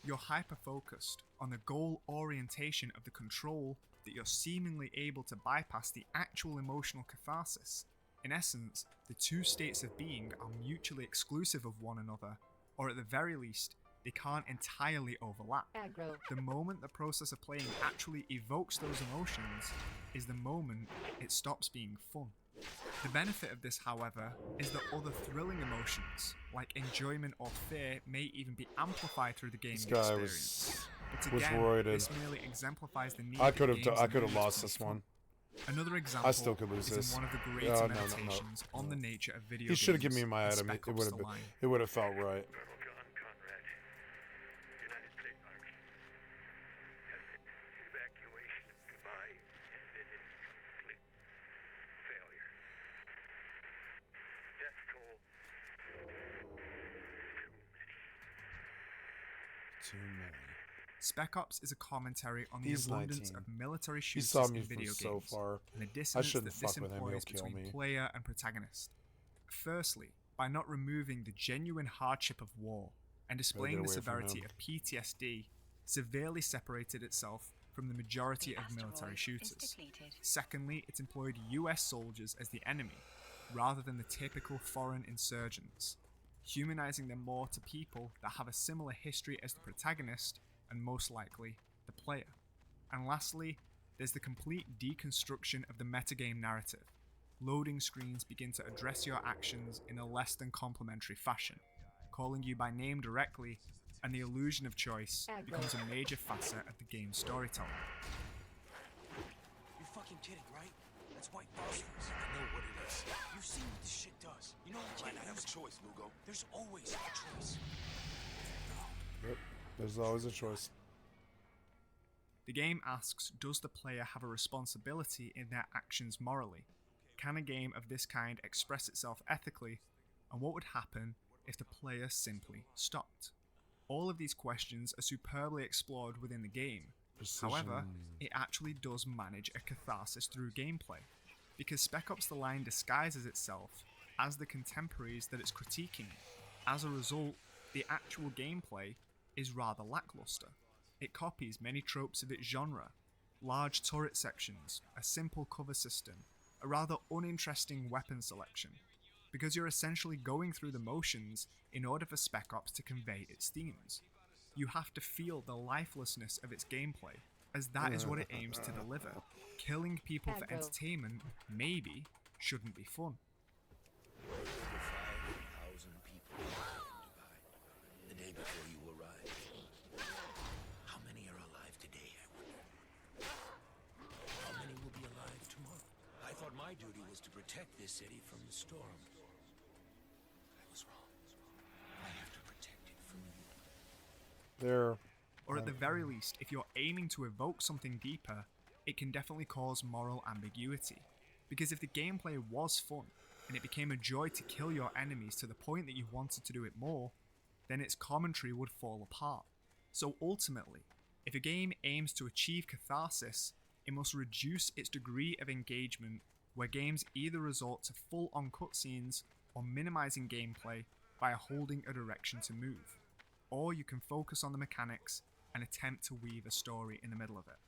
Speaker 11: You're hyper-focused on the goal orientation of the control that you're seemingly able to bypass the actual emotional catharsis. In essence, the two states of being are mutually exclusive of one another, or at the very least, they can't entirely overlap.
Speaker 14: Aggro.
Speaker 11: The moment the process of playing actually evokes those emotions is the moment it stops being fun. The benefit of this, however, is that other thrilling emotions, like enjoyment or fear, may even be amplified through the gaming
Speaker 4: This guy
Speaker 11: experience. But
Speaker 4: was
Speaker 11: again,
Speaker 4: roided.
Speaker 11: this merely exemplifies the need
Speaker 4: I
Speaker 11: that
Speaker 4: could have
Speaker 11: games and
Speaker 4: lost
Speaker 11: movies
Speaker 4: this
Speaker 11: be
Speaker 4: one.
Speaker 11: Another example
Speaker 4: still could lose
Speaker 11: is
Speaker 4: this.
Speaker 11: in one of the greater
Speaker 4: No.
Speaker 11: meditations on the nature of video
Speaker 4: He
Speaker 11: games.
Speaker 4: should have given me my
Speaker 11: in
Speaker 4: item.
Speaker 11: Spec
Speaker 4: It
Speaker 11: Ops
Speaker 4: would have
Speaker 11: The
Speaker 4: been.
Speaker 11: Line.
Speaker 4: It would have felt right. Too many.
Speaker 11: Spec Ops is a commentary on the
Speaker 4: He's
Speaker 11: abundance
Speaker 4: 19.
Speaker 11: of military
Speaker 4: He
Speaker 11: shooters
Speaker 4: saw me
Speaker 11: in
Speaker 4: from
Speaker 11: video
Speaker 4: so
Speaker 11: games,
Speaker 4: far.
Speaker 11: and the
Speaker 4: I
Speaker 11: dissonance
Speaker 4: shouldn't
Speaker 11: that this
Speaker 4: fuck with him. He'll
Speaker 11: employs
Speaker 4: kill
Speaker 11: between
Speaker 4: me.
Speaker 11: player and protagonist. Firstly, by not removing the genuine hardship of war and displaying the
Speaker 4: away from
Speaker 11: severity
Speaker 4: him.
Speaker 11: of PTSD, severely separated itself from the majority of military shooters. Secondly, it employed US soldiers as the enemy, rather than the typical foreign insurgents, humanizing them more to people that have a similar history as the protagonist and most likely the player. And lastly, there's the complete deconstruction of the metagame narrative. Loading screens begin to address your actions in a less than complimentary fashion, calling you by name directly, and the illusion of choice becomes a major facet of the game's storytelling.
Speaker 16: You're fucking kidding, right? That's white phosphorus. I know what it is. You've seen what this shit does. You know you can't have a choice, Lugo. There's always a choice.
Speaker 4: Yep. There's always a choice.
Speaker 11: The game asks, does the player have a responsibility in their actions morally? Can a game of this kind express itself ethically? And what would happen if the player simply stopped? All of these questions are superbly explored within the game. However, it actually does manage a catharsis through gameplay, because Spec Ops The Line disguises itself as the contemporaries that it's critiquing. As a result, the actual gameplay is rather lackluster. It copies many tropes of its genre: large turret sections, a simple cover system, a rather uninteresting weapon selection, because you're essentially going through the motions in order for Spec Ops to convey its themes. You have to feel the lifelessness of its gameplay, as that is what it aims to deliver. Killing people for entertainment, maybe, shouldn't be fun.
Speaker 16: 5,000 people the day before you arrived. How many are alive today, I wonder? How many will be alive tomorrow? I thought my duty was to protect this city from the storm. I was wrong. I have to protect it from you.
Speaker 4: There.
Speaker 11: Or at the very least, if you're aiming to evoke something deeper, it can definitely cause moral ambiguity. Because if the gameplay was fun, and it became a joy to kill your enemies to the point that you wanted to do it more, then its commentary would fall apart. So ultimately, if a game aims to achieve catharsis, it must reduce its degree of engagement, where games either resort to full-on cutscenes or minimizing gameplay by holding a direction to move. Or you can focus on the mechanics and attempt to weave a story in the middle of it.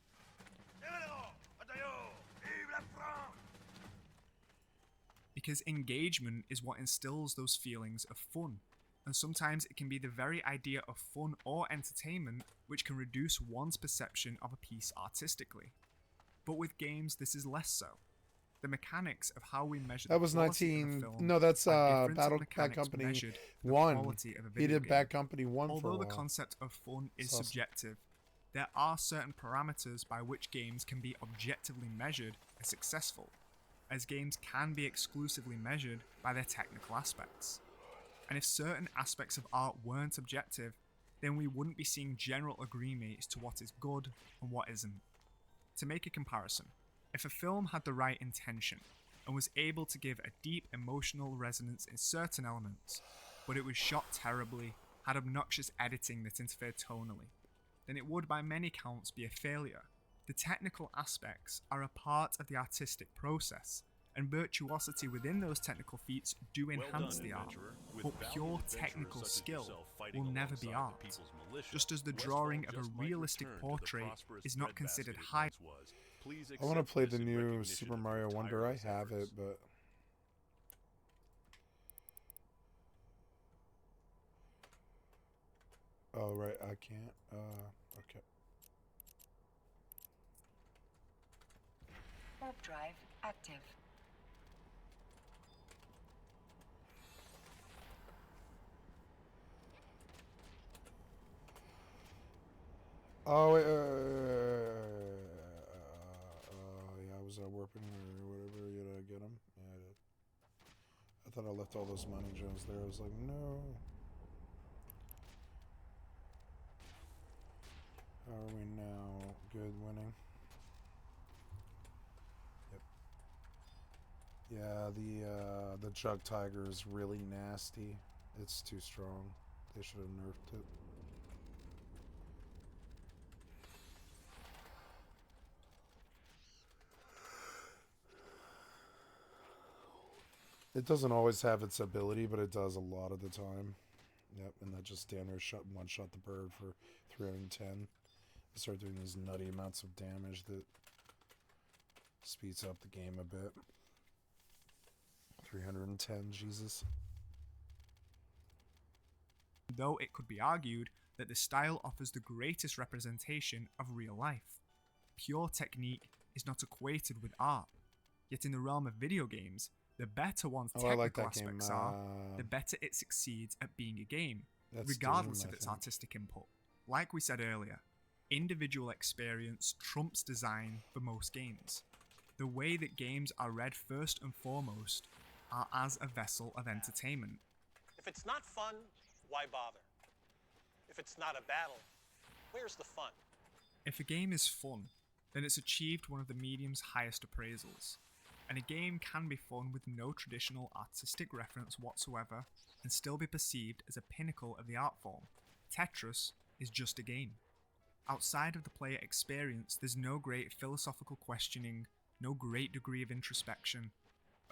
Speaker 11: Because engagement is what instills those feelings of fun, and sometimes it can be the very idea of fun or entertainment which can reduce one's perception of a piece artistically. But with games, this is less so. The mechanics of how we measure
Speaker 4: That was
Speaker 11: the quality of a
Speaker 4: 19.
Speaker 11: film
Speaker 4: No, that's
Speaker 11: are different to
Speaker 4: Battle
Speaker 11: the
Speaker 4: Bad
Speaker 11: mechanics
Speaker 4: Company
Speaker 11: measured the
Speaker 4: 1.
Speaker 11: quality of a
Speaker 4: He
Speaker 11: video
Speaker 4: did
Speaker 11: game.
Speaker 4: Bad Company 1 for a
Speaker 11: Although the
Speaker 4: while.
Speaker 11: concept of fun is
Speaker 4: That's awesome.
Speaker 11: subjective, there are certain parameters by which games can be objectively measured as successful, as games can be exclusively measured by their technical aspects. And if certain aspects of art weren't objective, then we wouldn't be seeing general agreements to what is good and what isn't. To make a comparison, if a film had the right intention and was able to give a deep emotional resonance in certain elements, but it was shot terribly, had obnoxious editing that interfered tonally, then it would by many counts be a failure. The technical aspects are a part of the artistic process, and virtuosity within those technical feats do enhance the art, but pure technical skill will never be art. Just as the drawing of a realistic portrait is not considered high.
Speaker 4: I want to play the new Super Mario Wonder. I have it, but oh right, I can't. Okay.
Speaker 10: Warp drive active.
Speaker 4: Oh wait, yeah, I was warping shopping or whatever, you gotta get them. Yeah, I did. I thought I left all those money gems there. I was like, no. How are we now? Good, winning. Yep. Yeah, the Jug Tiger is really nasty. It's too strong. They should have nerfed it. It doesn't always have its ability, but it does a lot of the time. Yep, and that just damn near one-shot the bird for 310. Start doing these nutty amounts of damage that speeds up the game a bit. 310, Jesus.
Speaker 11: Though it could be argued that the style offers the greatest representation of real life. Pure technique is not equated with art. Yet in the realm of video games, the better one's technical aspects are, the better it succeeds at being a game, regardless of its artistic input. Like we said earlier, individual experience trumps design for most games. The way that games are read first and foremost are as a vessel of entertainment.
Speaker 17: If it's not fun, why bother? If it's not a battle, where's the fun?
Speaker 11: If a game is fun, then it's achieved one of the medium's highest appraisals. And a game can be fun with no traditional artistic reference whatsoever and still be perceived as a pinnacle of the art form. Tetris is just a game. Outside of the player experience, there's no great philosophical questioning, no great degree of introspection.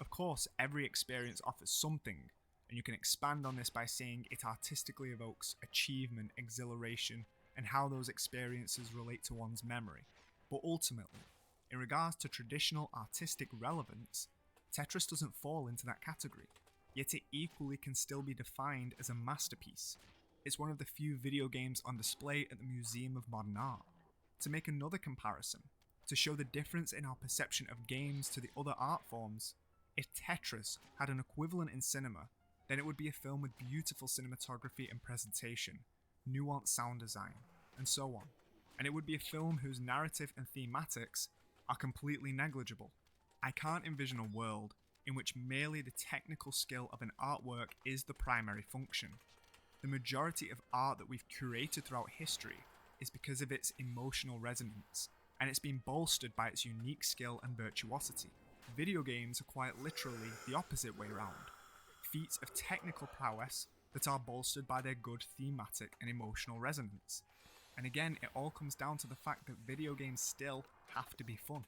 Speaker 11: Of course, every experience offers something, and you can expand on this by saying it artistically evokes achievement, exhilaration, and how those experiences relate to one's memory. But ultimately, in regards to traditional artistic relevance, Tetris doesn't fall into that category, yet it equally can still be defined as a masterpiece. It's one of the few video games on display at the Museum of Modern Art. To make another comparison, to show the difference in our perception of games to the other art forms, if Tetris had an equivalent in cinema, then it would be a film with beautiful cinematography and presentation, nuanced sound design, and so on. And it would be a film whose narrative and thematics are completely negligible. I can't envision a world in which merely the technical skill of an artwork is the primary function. The majority of art that we've curated throughout history is because of its emotional resonance, and it's been bolstered by its unique skill and virtuosity. Video games are quite literally the opposite way around. Feats of technical prowess that are bolstered by their good thematic and emotional resonance. And again, it all comes down to the fact that video games still have to be fun.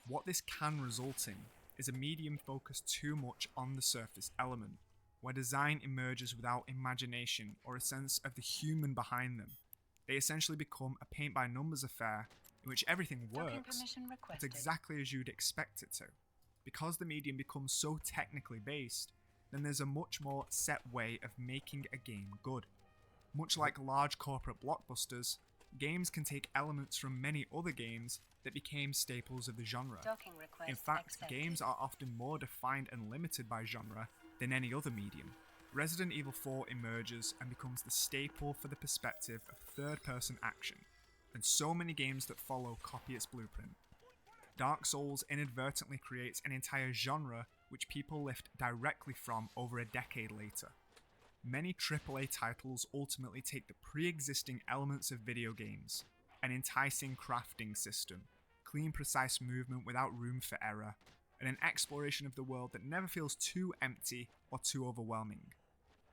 Speaker 11: What this can result in is a medium focused too much on the surface element, where design emerges without imagination or a sense of the human behind them. They essentially become a paint-by-numbers affair in which everything works, but exactly as you'd expect it to. Because the medium becomes so technically based, then there's a much more set way of making a game good. Much like large corporate blockbusters, games can take elements from many other games that became staples of the genre. In fact, games are often more defined and limited by genre than any other medium. Resident Evil 4 emerges and becomes the staple for the perspective of third-person action, and so many games that follow copy its blueprint. Dark Souls inadvertently creates an entire genre which people lift directly from over a decade later. Many AAA titles ultimately take the pre-existing elements of video games, an enticing crafting system, clean precise movement without room for error, and an exploration of the world that never feels too empty or too overwhelming.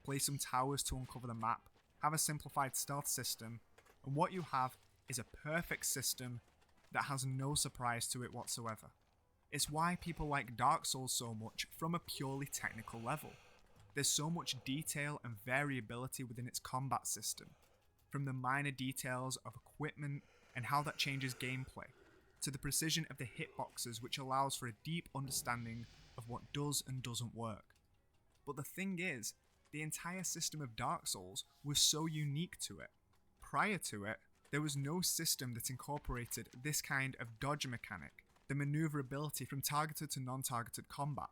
Speaker 11: Play some towers to uncover the map, have a simplified stealth system, and what you have is a perfect system that has no surprise to it whatsoever. It's why people like Dark Souls so much from a purely technical level. There's so much detail and variability within its combat system, from the minor details of equipment and how that changes gameplay, to the precision of the hitboxes which allows for a deep understanding of what does and doesn't work. But the thing is, the entire system of Dark Souls was so unique to it. Prior to it, there was no system that incorporated this kind of dodge mechanic, the maneuverability from targeted to non-targeted combat,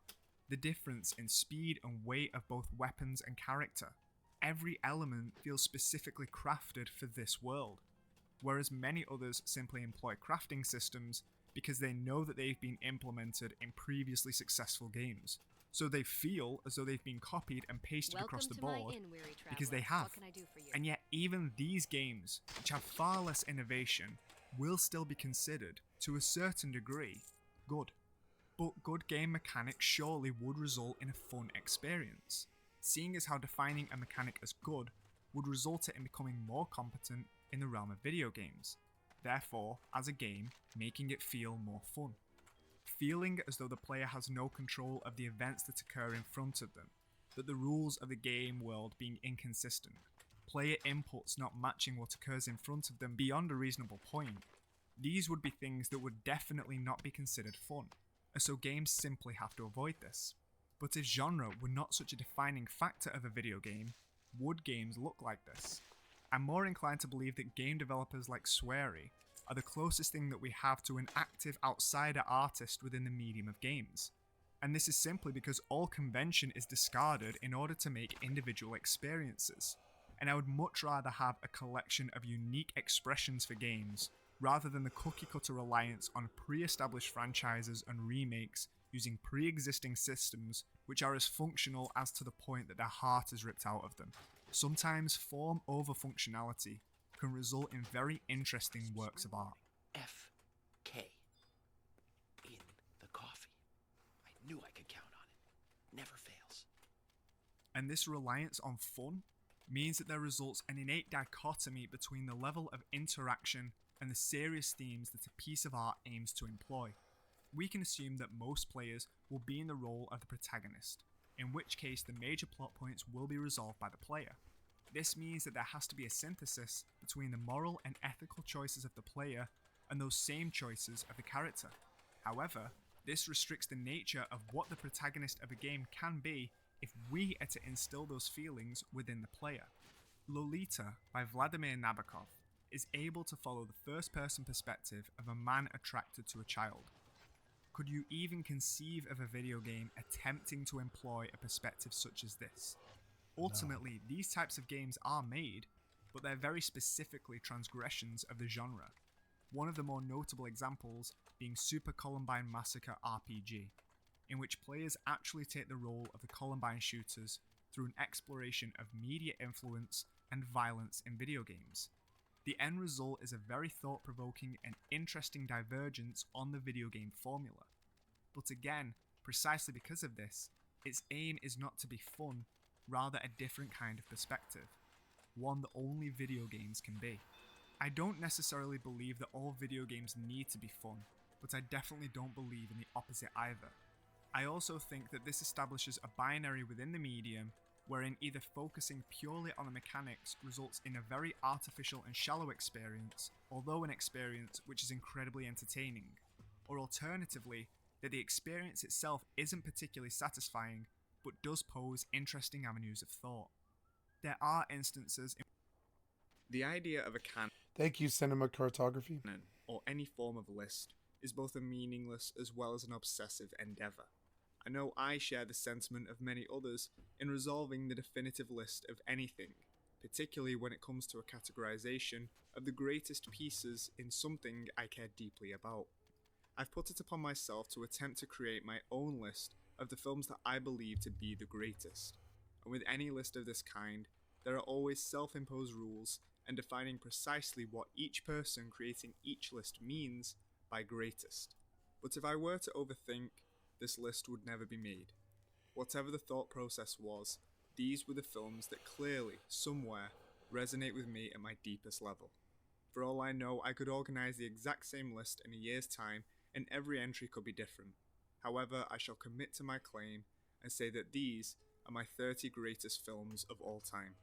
Speaker 11: the difference in speed and weight of both weapons and character. Every element feels specifically crafted for this world, whereas many others simply employ crafting systems because they know that they've been implemented in previously successful games. So they feel as though they've been copied and pasted across the board because they have. And yet even these games, which have far less innovation, will still be considered, to a certain degree, good. But good game mechanics surely would result in a fun experience, seeing as how defining a mechanic as good would result it in becoming more competent in the realm of video games, therefore, as a game, making it feel more fun. Feeling as though the player has no control of the events that occur in front of them, that the rules of the game world being inconsistent, player inputs not matching what occurs in front of them beyond a reasonable point, these would be things that would definitely not be considered fun, and so games simply have to avoid this. But if genre were not such a defining factor of a video game, would games look like this? I'm more inclined to believe that game developers like Swery are the closest thing that we have to an active outsider artist within the medium of games. And this is simply because all convention is discarded in order to make individual experiences. And I would much rather have a collection of unique expressions for games, rather than the cookie-cutter reliance on pre-established franchises and remakes using pre-existing systems which are as functional as to the point that their heart is ripped out of them. Sometimes form over functionality can result in very interesting works of art.
Speaker 16: FK. In the coffee. I knew I could count on it. Never fails.
Speaker 11: And this reliance on fun means that there results an innate dichotomy between the level of interaction and the serious themes that a piece of art aims to employ. We can assume that most players will be in the role of the protagonist, in which case the major plot points will be resolved by the player. This means that there has to be a synthesis between the moral and ethical choices of the player and those same choices of the character. However, this restricts the nature of what the protagonist of a game can be if we are to instill those feelings within the player. Lolita by Vladimir Nabokov is able to follow the first-person perspective of a man attracted to a child. Could you even conceive of a video game attempting to employ a perspective such as this? Ultimately, these types of games are made, but they're very specifically transgressions of the genre. One of the more notable examples being Super Columbine Massacre RPG, in which players actually take the role of the Columbine shooters through an exploration of media influence and violence in video games. The end result is a very thought-provoking and interesting divergence on the video game formula. But again, precisely because of this, its aim is not to be fun, rather a different kind of perspective, one that only video games can be. I don't necessarily believe that all video games need to be fun, but I definitely don't believe in the opposite either. I also think that this establishes a binary within the medium wherein either focusing purely on the mechanics results in a very artificial and shallow experience, although an experience which is incredibly entertaining, or alternatively, that the experience itself isn't particularly satisfying, but does pose interesting avenues of thought. There are instances in the idea of a canon
Speaker 4: Thank you, Cinema Cartography.
Speaker 11: or any form of list is both a meaningless as well as an obsessive endeavour. I know I share the sentiment of many others in resolving the definitive list of anything, particularly when it comes to a categorization of the greatest pieces in something I care deeply about. I've put it upon myself to attempt to create my own list of the films that I believe to be the greatest. And with any list of this kind, there are always self-imposed rules and defining precisely what each person creating each list means by greatest. But if I were to overthink, this list would never be made. Whatever the thought process was, these were the films that clearly, somewhere, resonate with me at my deepest level. For all I know, I could organise the exact same list in a year's time, and every entry could be different. However, I shall commit to my claim and say that these are my 30 greatest films of all time.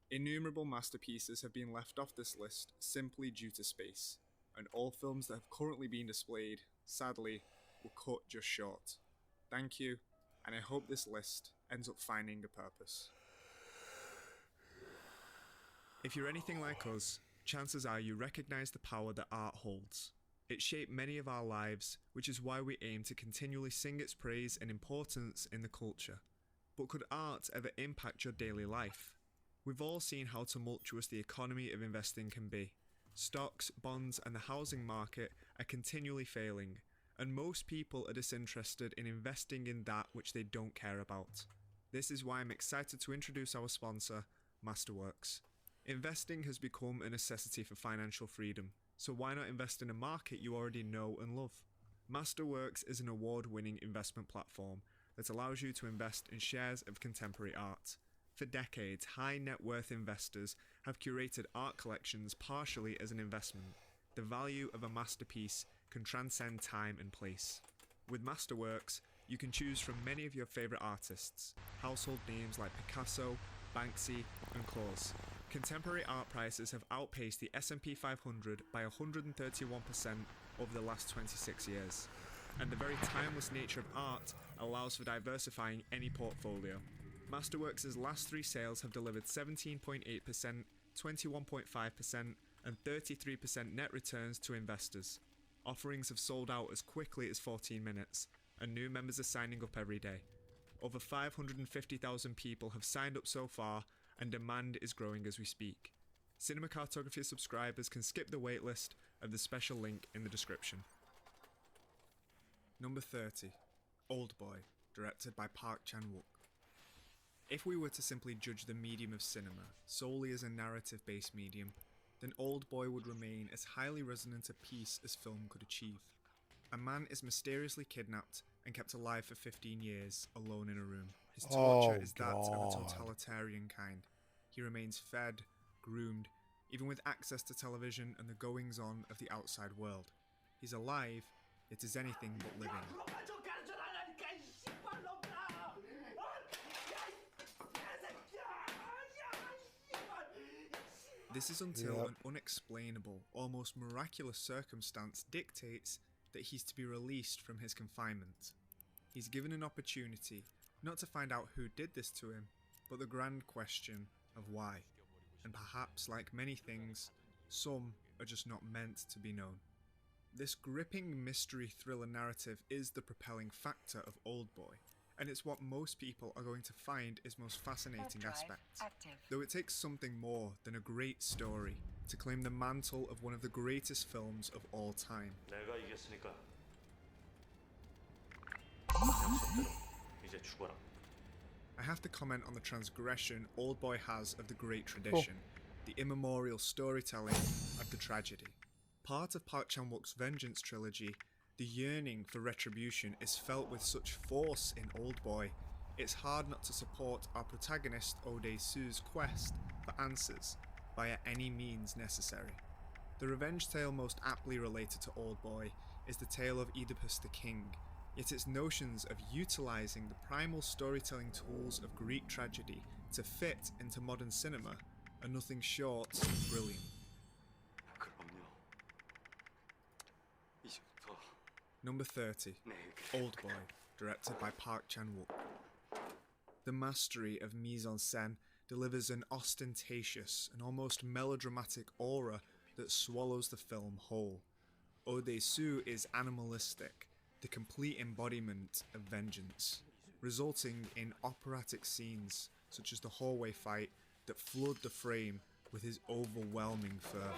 Speaker 11: Innumerable masterpieces have been left off this list simply due to space, and all films that have currently been displayed, sadly, were cut just short. Thank you, and I hope this list ends up finding a purpose. If you're anything like us, chances are you recognise the power that art holds. It shaped many of our lives, which is why we aim to continually sing its praise and importance in the culture. But could art ever impact your daily life? We've all seen how tumultuous the economy of investing can be. Stocks, bonds, and the housing market are continually failing, and most people are disinterested in investing in that which they don't care about. This is why I'm excited to introduce our sponsor, Masterworks. Investing has become a necessity for financial freedom, so why not invest in a market you already know and love? Masterworks is an award-winning investment platform that allows you to invest in shares of contemporary art. For decades, high net worth investors have curated art collections partially as an investment. The value of a masterpiece can transcend time and place. With Masterworks, you can choose from many of your favourite artists, household names like Picasso, Banksy, and Claus. Contemporary art prices have outpaced the S&P 500 by 131% over the last 26 years. And the very timeless nature of art allows for diversifying any portfolio. Masterworks' last 3 sales have delivered 17.8%, 21.5%, and 33% net returns to investors. Offerings have sold out as quickly as 14 minutes, and new members are signing up every day. Over 550,000 people have signed up so far, and demand is growing as we speak. Cinema Cartography subscribers can skip the waitlist of the special link in the description. Number 30. Oldboy, directed by Park Chan-wook. If we were to simply judge the medium of cinema solely as a narrative-based medium, then Oldboy would remain as highly resonant a piece as film could achieve. A man is mysteriously kidnapped and kept alive for 15 years, alone in a room. His torture is that of a totalitarian kind. He remains fed, groomed, even with access to television and the goings-on of the outside world. He's alive, it is anything but living. This is until an unexplainable, almost miraculous circumstance dictates that he's to be released from his confinement. He's given an opportunity, not to find out who did this to him, but the grand question of why. And perhaps, like many things, some are just not meant to be known. This gripping mystery thriller narrative is the propelling factor of Oldboy, and it's what most people are going to find its most fascinating aspect. Though it takes something more than a great story to claim the mantle of one of the greatest films of all time. I have to comment on the transgression Oldboy has of the great tradition, the immemorial storytelling of the tragedy. Part of Park Chan-wook's Vengeance trilogy, the yearning for retribution is felt with such force in Oldboy, it's hard not to support our protagonist Alldayerrydaybaby's quest for answers via any means necessary. The revenge tale most aptly related to Oldboy is the tale of Oedipus the King, yet its notions of utilising the primal storytelling tools of Greek tragedy to fit into modern cinema are nothing short of brilliant. Number 30. Oldboy, directed by Park Chan-wook. The mastery of mise-en-scène delivers an ostentatious and almost melodramatic aura that swallows the film whole. Alldayerrydaybaby is animalistic, the complete embodiment of vengeance, resulting in operatic scenes such as the hallway fight that flood the frame with his overwhelming fervour.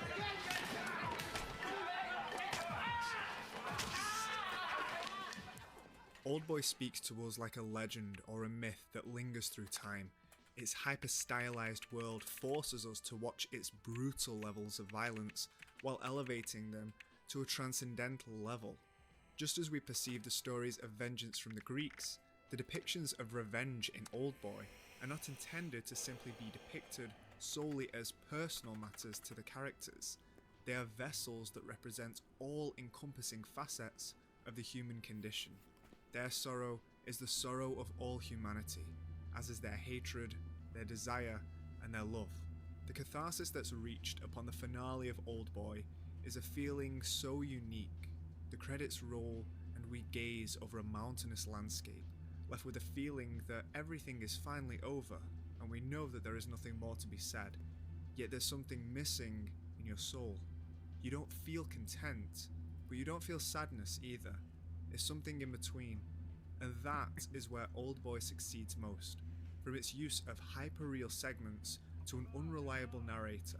Speaker 11: Oldboy speaks to us like a legend or a myth that lingers through time. Its hyper-stylized world forces us to watch its brutal levels of violence while elevating them to a transcendental level. Just as we perceive the stories of vengeance from the Greeks, the depictions of revenge in Oldboy are not intended to simply be depicted solely as personal matters to the characters. They are vessels that represent all-encompassing facets of the human condition. Their sorrow is the sorrow of all humanity, as is their hatred, their desire, and their love. The catharsis that's reached upon the finale of Oldboy is a feeling so unique. The credits roll and we gaze over a mountainous landscape, left with a feeling that everything is finally over and we know that there is nothing more to be said. Yet there's something missing in your soul. You don't feel content, but you don't feel sadness either. It's something in between, and that is where Oldboy succeeds most, from its use of hyper-real segments to an unreliable narrator,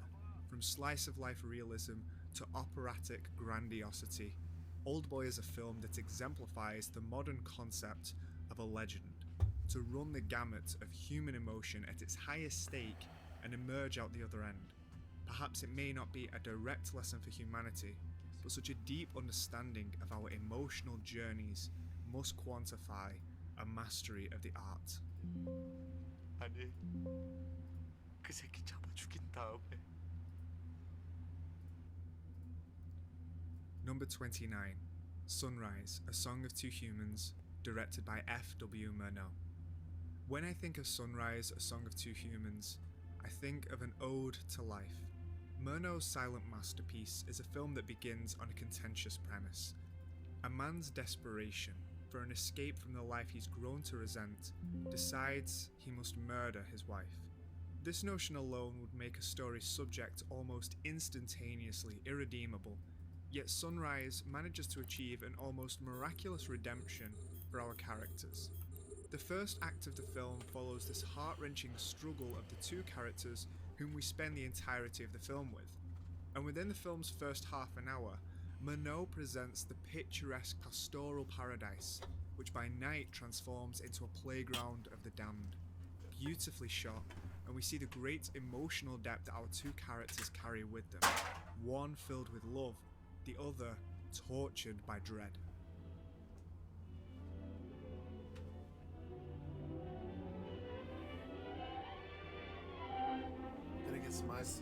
Speaker 11: from slice-of-life realism to operatic grandiosity. Oldboy is a film that exemplifies the modern concept of a legend, to run the gamut of human emotion at its highest stake and emerge out the other end. Perhaps it may not be a direct lesson for humanity, but such a deep understanding of our emotional journeys must quantify a mastery of the art.
Speaker 15: 아니, 그 새끼 잡아 죽인 다음에.
Speaker 11: Number 29, Sunrise, A Song of Two Humans, directed by F.W. Murnau. When I think of Sunrise, A Song of Two Humans, I think of an ode to life. Murnau's silent masterpiece is a film that begins on a contentious premise. A man's desperation for an escape from the life he's grown to resent decides he must murder his wife. This notion alone would make a story subject almost instantaneously irredeemable, yet Sunrise manages to achieve an almost miraculous redemption for our characters. The first act of the film follows this heart-wrenching struggle of the two characters whom we spend the entirety of the film with. And within the film's first half an hour, Murnau presents the picturesque pastoral paradise, which by night transforms into a playground of the damned. Beautifully shot, and we see the great emotional depth that our two characters carry with them, one filled with love, the other tortured by dread.
Speaker 4: Gonna get some ice.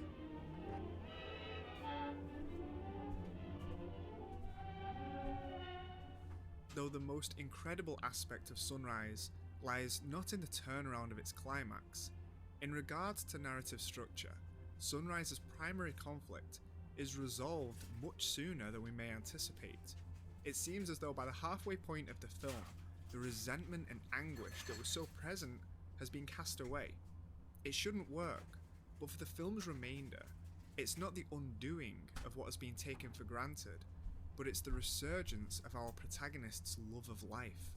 Speaker 11: Though the most incredible aspect of Sunrise lies not in the turnaround of its climax. In regards to narrative structure, Sunrise's primary conflict is resolved much sooner than we may anticipate. It seems as though by the halfway point of the film, the resentment and anguish that was so present has been cast away. It shouldn't work, but for the film's remainder, it's not the undoing of what has been taken for granted, but it's the resurgence of our protagonist's love of life.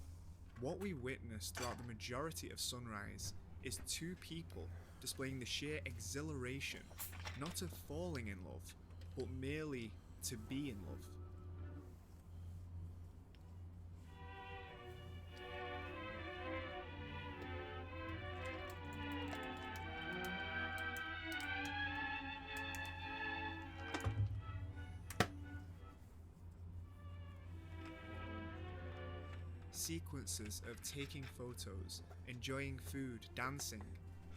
Speaker 11: What we witness throughout the majority of Sunrise is two people displaying the sheer exhilaration, not of falling in love, but merely to be in love. Sequences of taking photos, enjoying food, dancing,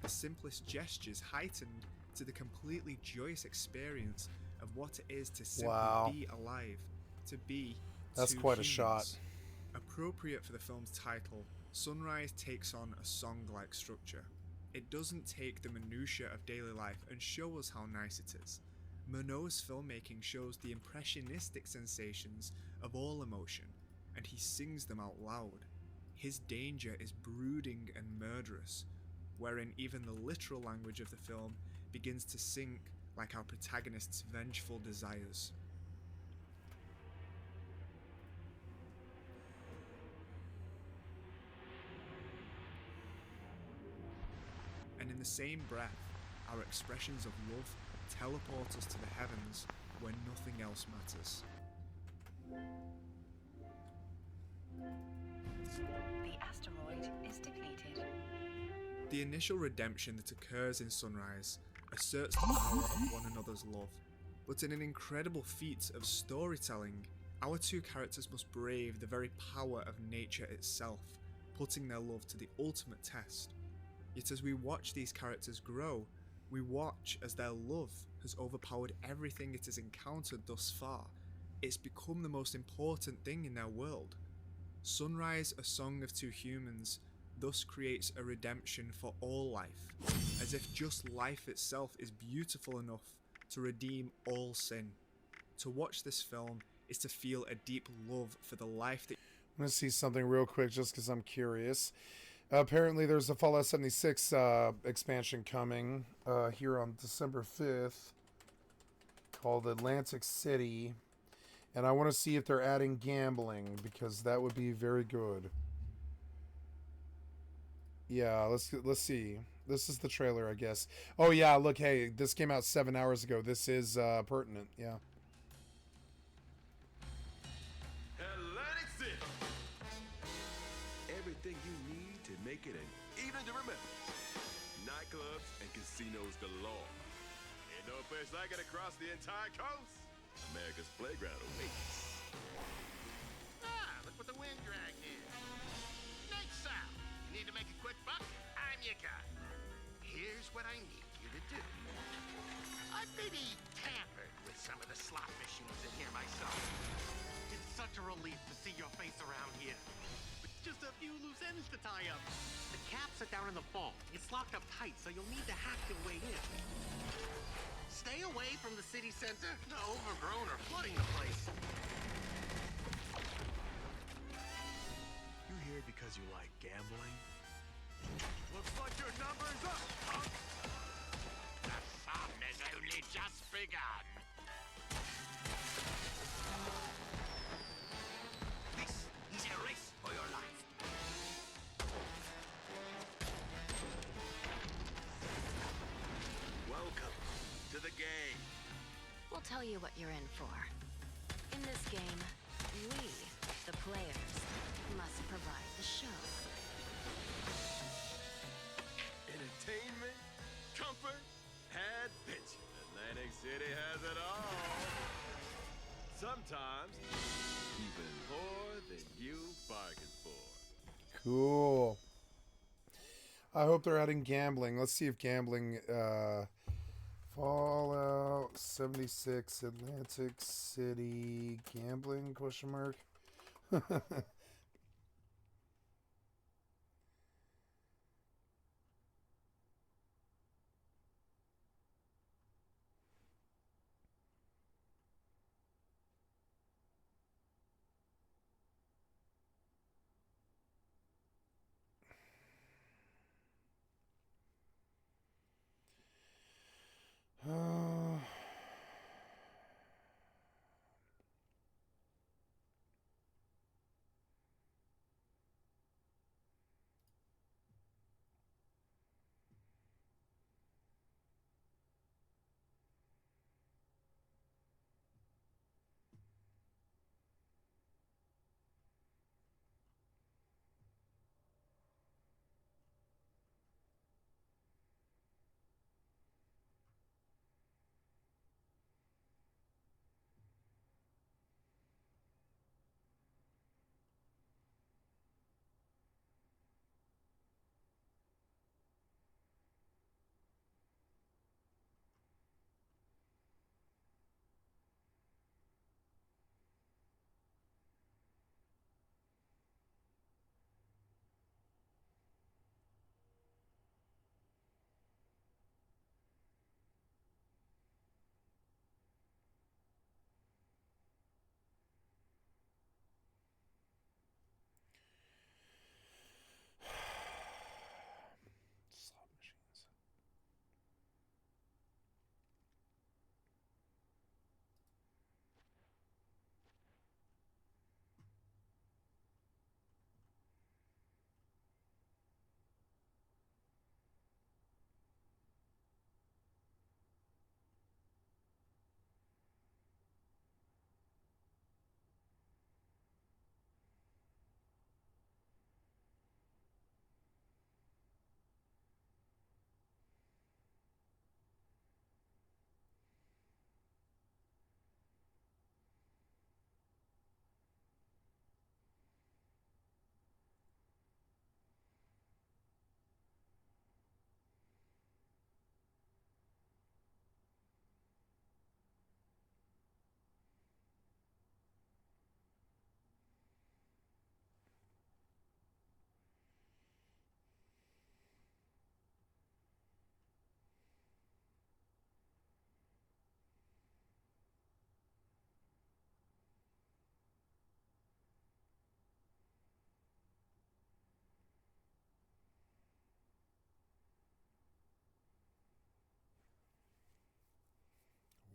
Speaker 11: the simplest gestures heightened to the completely joyous experience of what it is to simply be alive, to be
Speaker 4: That's
Speaker 11: two
Speaker 4: quite a
Speaker 11: humans.
Speaker 4: shot.
Speaker 11: Appropriate for the film's title, Sunrise takes on a song-like structure. It doesn't take the minutiae of daily life and show us how nice it is. Murnau's filmmaking shows the impressionistic sensations of all emotion, and he sings them out loud. His danger is brooding and murderous, wherein even the literal language of the film begins to sink like our protagonist's vengeful desires. And in the same breath, our expressions of love teleport us to the heavens where nothing else matters.
Speaker 18: The asteroid is depleted.
Speaker 11: The initial redemption that occurs in Sunrise asserts the power of one another's love, but in an incredible feat of storytelling, our two characters must brave the very power of nature itself, putting their love to the ultimate test. Yet as we watch these characters grow, we watch as their love has overpowered everything it has encountered thus far. It's become the most important thing in their world. Sunrise, A Song of Two Humans, thus creates a redemption for all life, as if just life itself is beautiful enough to redeem all sin. To watch this film is to feel a deep love for the life that...
Speaker 4: I'm going to see something real quick just because I'm curious. Apparently there's a Fallout 76 expansion coming here on December 5th called Atlantic City. And I want to see if they're adding gambling, because that would be very good. Yeah, let's see. This is the trailer, I guess. Oh yeah, look, hey, this came out 7 hours ago. This is pertinent, yeah.
Speaker 19: everything you need to make it an evening to remember. Nightclubs and casinos galore. Ain't no place like it across the entire coast. America's playground awaits.
Speaker 20: Ah, look what the wind dragged in. Nate South, you need to make a quick buck? I'm your guy. Here's what I need you to do. I've maybe tampered with some of the slot machines in here myself. It's such a relief to see your face around here. With just a few loose ends to tie up. The caps are down in the vault. It's locked up tight, so you'll need to hack your way in. Stay away from the city center. The overgrown are flooding the place.
Speaker 12: You here because you like gambling?
Speaker 20: Looks like your number's up, punk. The fun has only just begun.
Speaker 12: This is a race for your life.
Speaker 20: Welcome to the game.
Speaker 10: We'll tell you what you're in for. In this game, we, the players, must provide the show.
Speaker 19: Entertainment, comfort, adventure. Atlantic City has it all. Sometimes even more than you bargained for.
Speaker 4: Cool. I hope they're adding gambling. Let's see if gambling, Fallout 76, Atlantic City, gambling, question mark. Slot machines.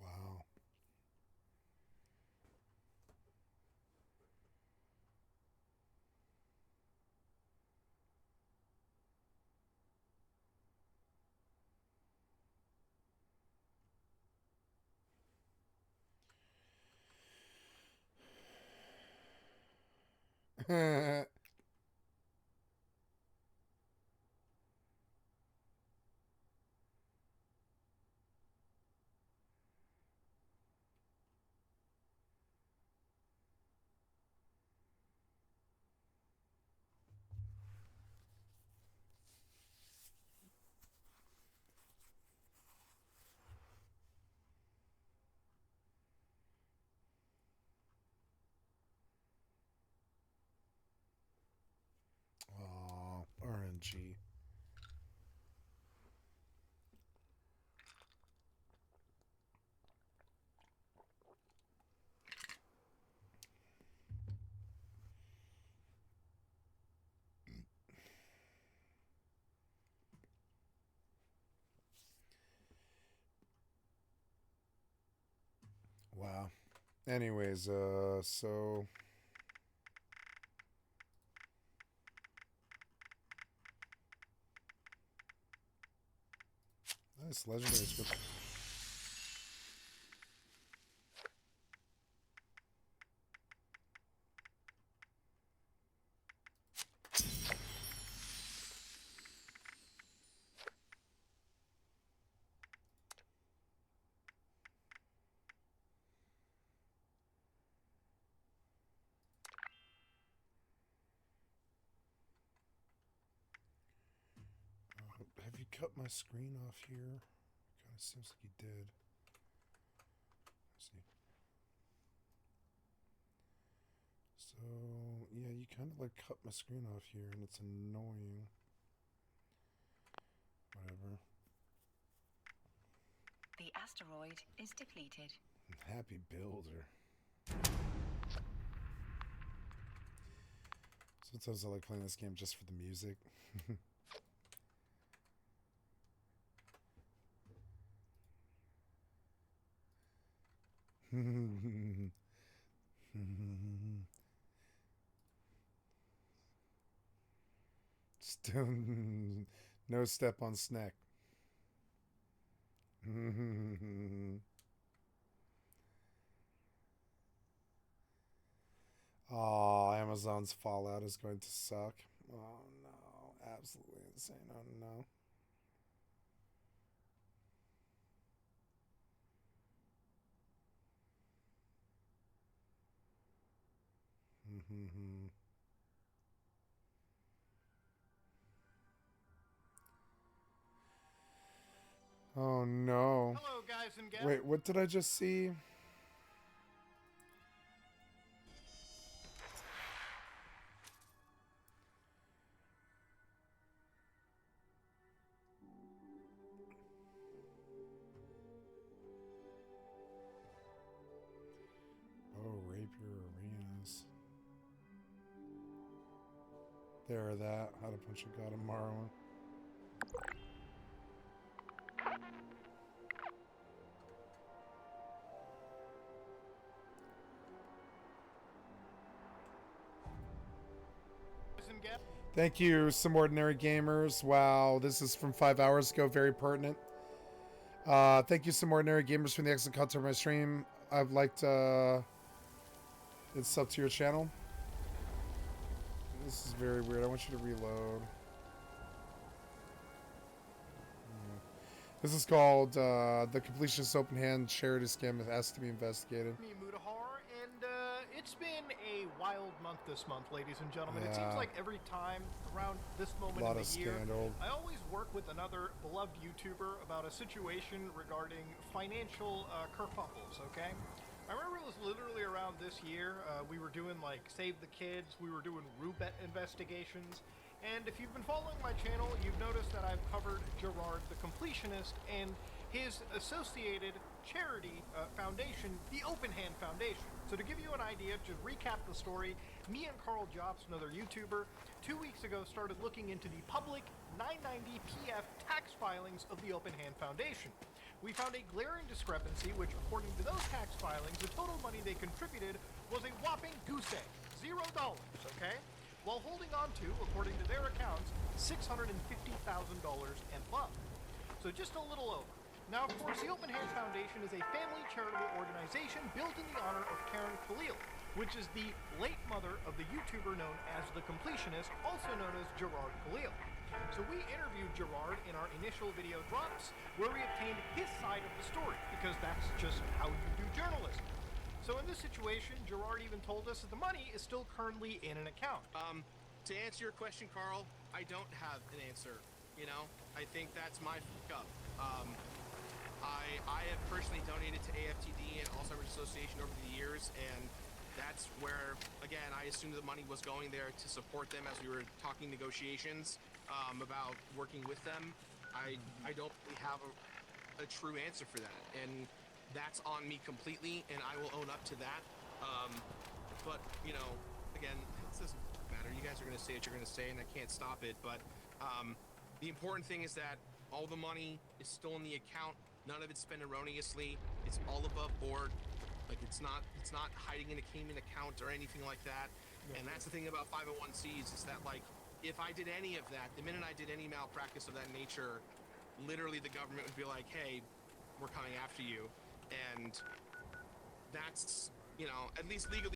Speaker 4: Wow. G. Wow. Anyways, so nice legendary script. Have you cut my screen off here? Kind of seems like you did. Let's see. So, yeah, you kind of like cut my screen off here, and it's annoying. Whatever.
Speaker 18: The asteroid is depleted.
Speaker 4: Happy builder. Sometimes I like playing this game just for the music. Still no step on snack. Oh, Amazon's Fallout is going to suck. Oh no, absolutely insane. Oh no. Oh no.
Speaker 17: Hello, guys and gals.
Speaker 4: Wait, what did I just see? Oh, Rapier Arenas. There, that. How to Punch a God of Morrowind. Thank you, Some Ordinary Gamers. Wow, this is from 5 hours ago. Very pertinent. Thank you, Some Ordinary Gamers, for the excellent content of my stream. I've liked it's up to your channel. This is very weird. I want you to reload. This is called The Completionist Open Hand Charity Scam that has to be investigated.
Speaker 17: Me, Mutahar, and it's been a wild month this month, ladies and gentlemen. It seems
Speaker 4: Yeah.
Speaker 17: like every time around this moment
Speaker 4: Lot
Speaker 17: in
Speaker 4: of
Speaker 17: the year,
Speaker 4: scandal.
Speaker 17: I always work with another beloved YouTuber about a situation regarding financial kerfuffles, okay? I remember it was literally around this year, we were doing like Save the Kids, we were doing Rubet investigations, and if you've been following my channel, you've noticed that I've covered Gerard the Completionist and his associated charity foundation, the Open Hand Foundation. So to give you an idea, to recap the story, me and Carl Jobs, another YouTuber, 2 weeks ago started looking into the public 990 PF tax filings of the Open Hand Foundation. We found a glaring discrepancy, which according to those tax filings, the total money they contributed was a whopping goose egg, $0, okay? While holding on to, according to their accounts, $650,000 and above. So just a little over. Now, of course, the Open Hand Foundation is a family charitable organization built in the honor of Karen Khalil, which is the late mother of the YouTuber known as The Completionist, also known as Gerard Khalil. So we interviewed Gerard in our initial video drops, where we obtained his side of the story, because that's just how you do journalism. So in this situation, Gerard even told us that the money is still currently in an account.
Speaker 15: To answer your question, Carl, I don't have an answer. You know, I think that's my fuck up. I have personally donated to AFTD and Alzheimer's Association over the years, and that's where, again, I assumed the money was going there to support them as we were talking negotiations.
Speaker 21: about working with them, I don't really have a true answer for that, and that's on me completely, and I will own up to that. But you know, again, it doesn't matter. You guys are going to say what you're going to say, and I can't stop it. But the important thing is that all the money is still in the account. None of it's spent erroneously. It's all above board. Like it's not hiding in a Cayman account or anything like that. And that's the thing about 501Cs is that like if I did any of that, the minute I did any malpractice of that nature, literally the government would be like, hey, we're coming after you. And that's, you know, at least legally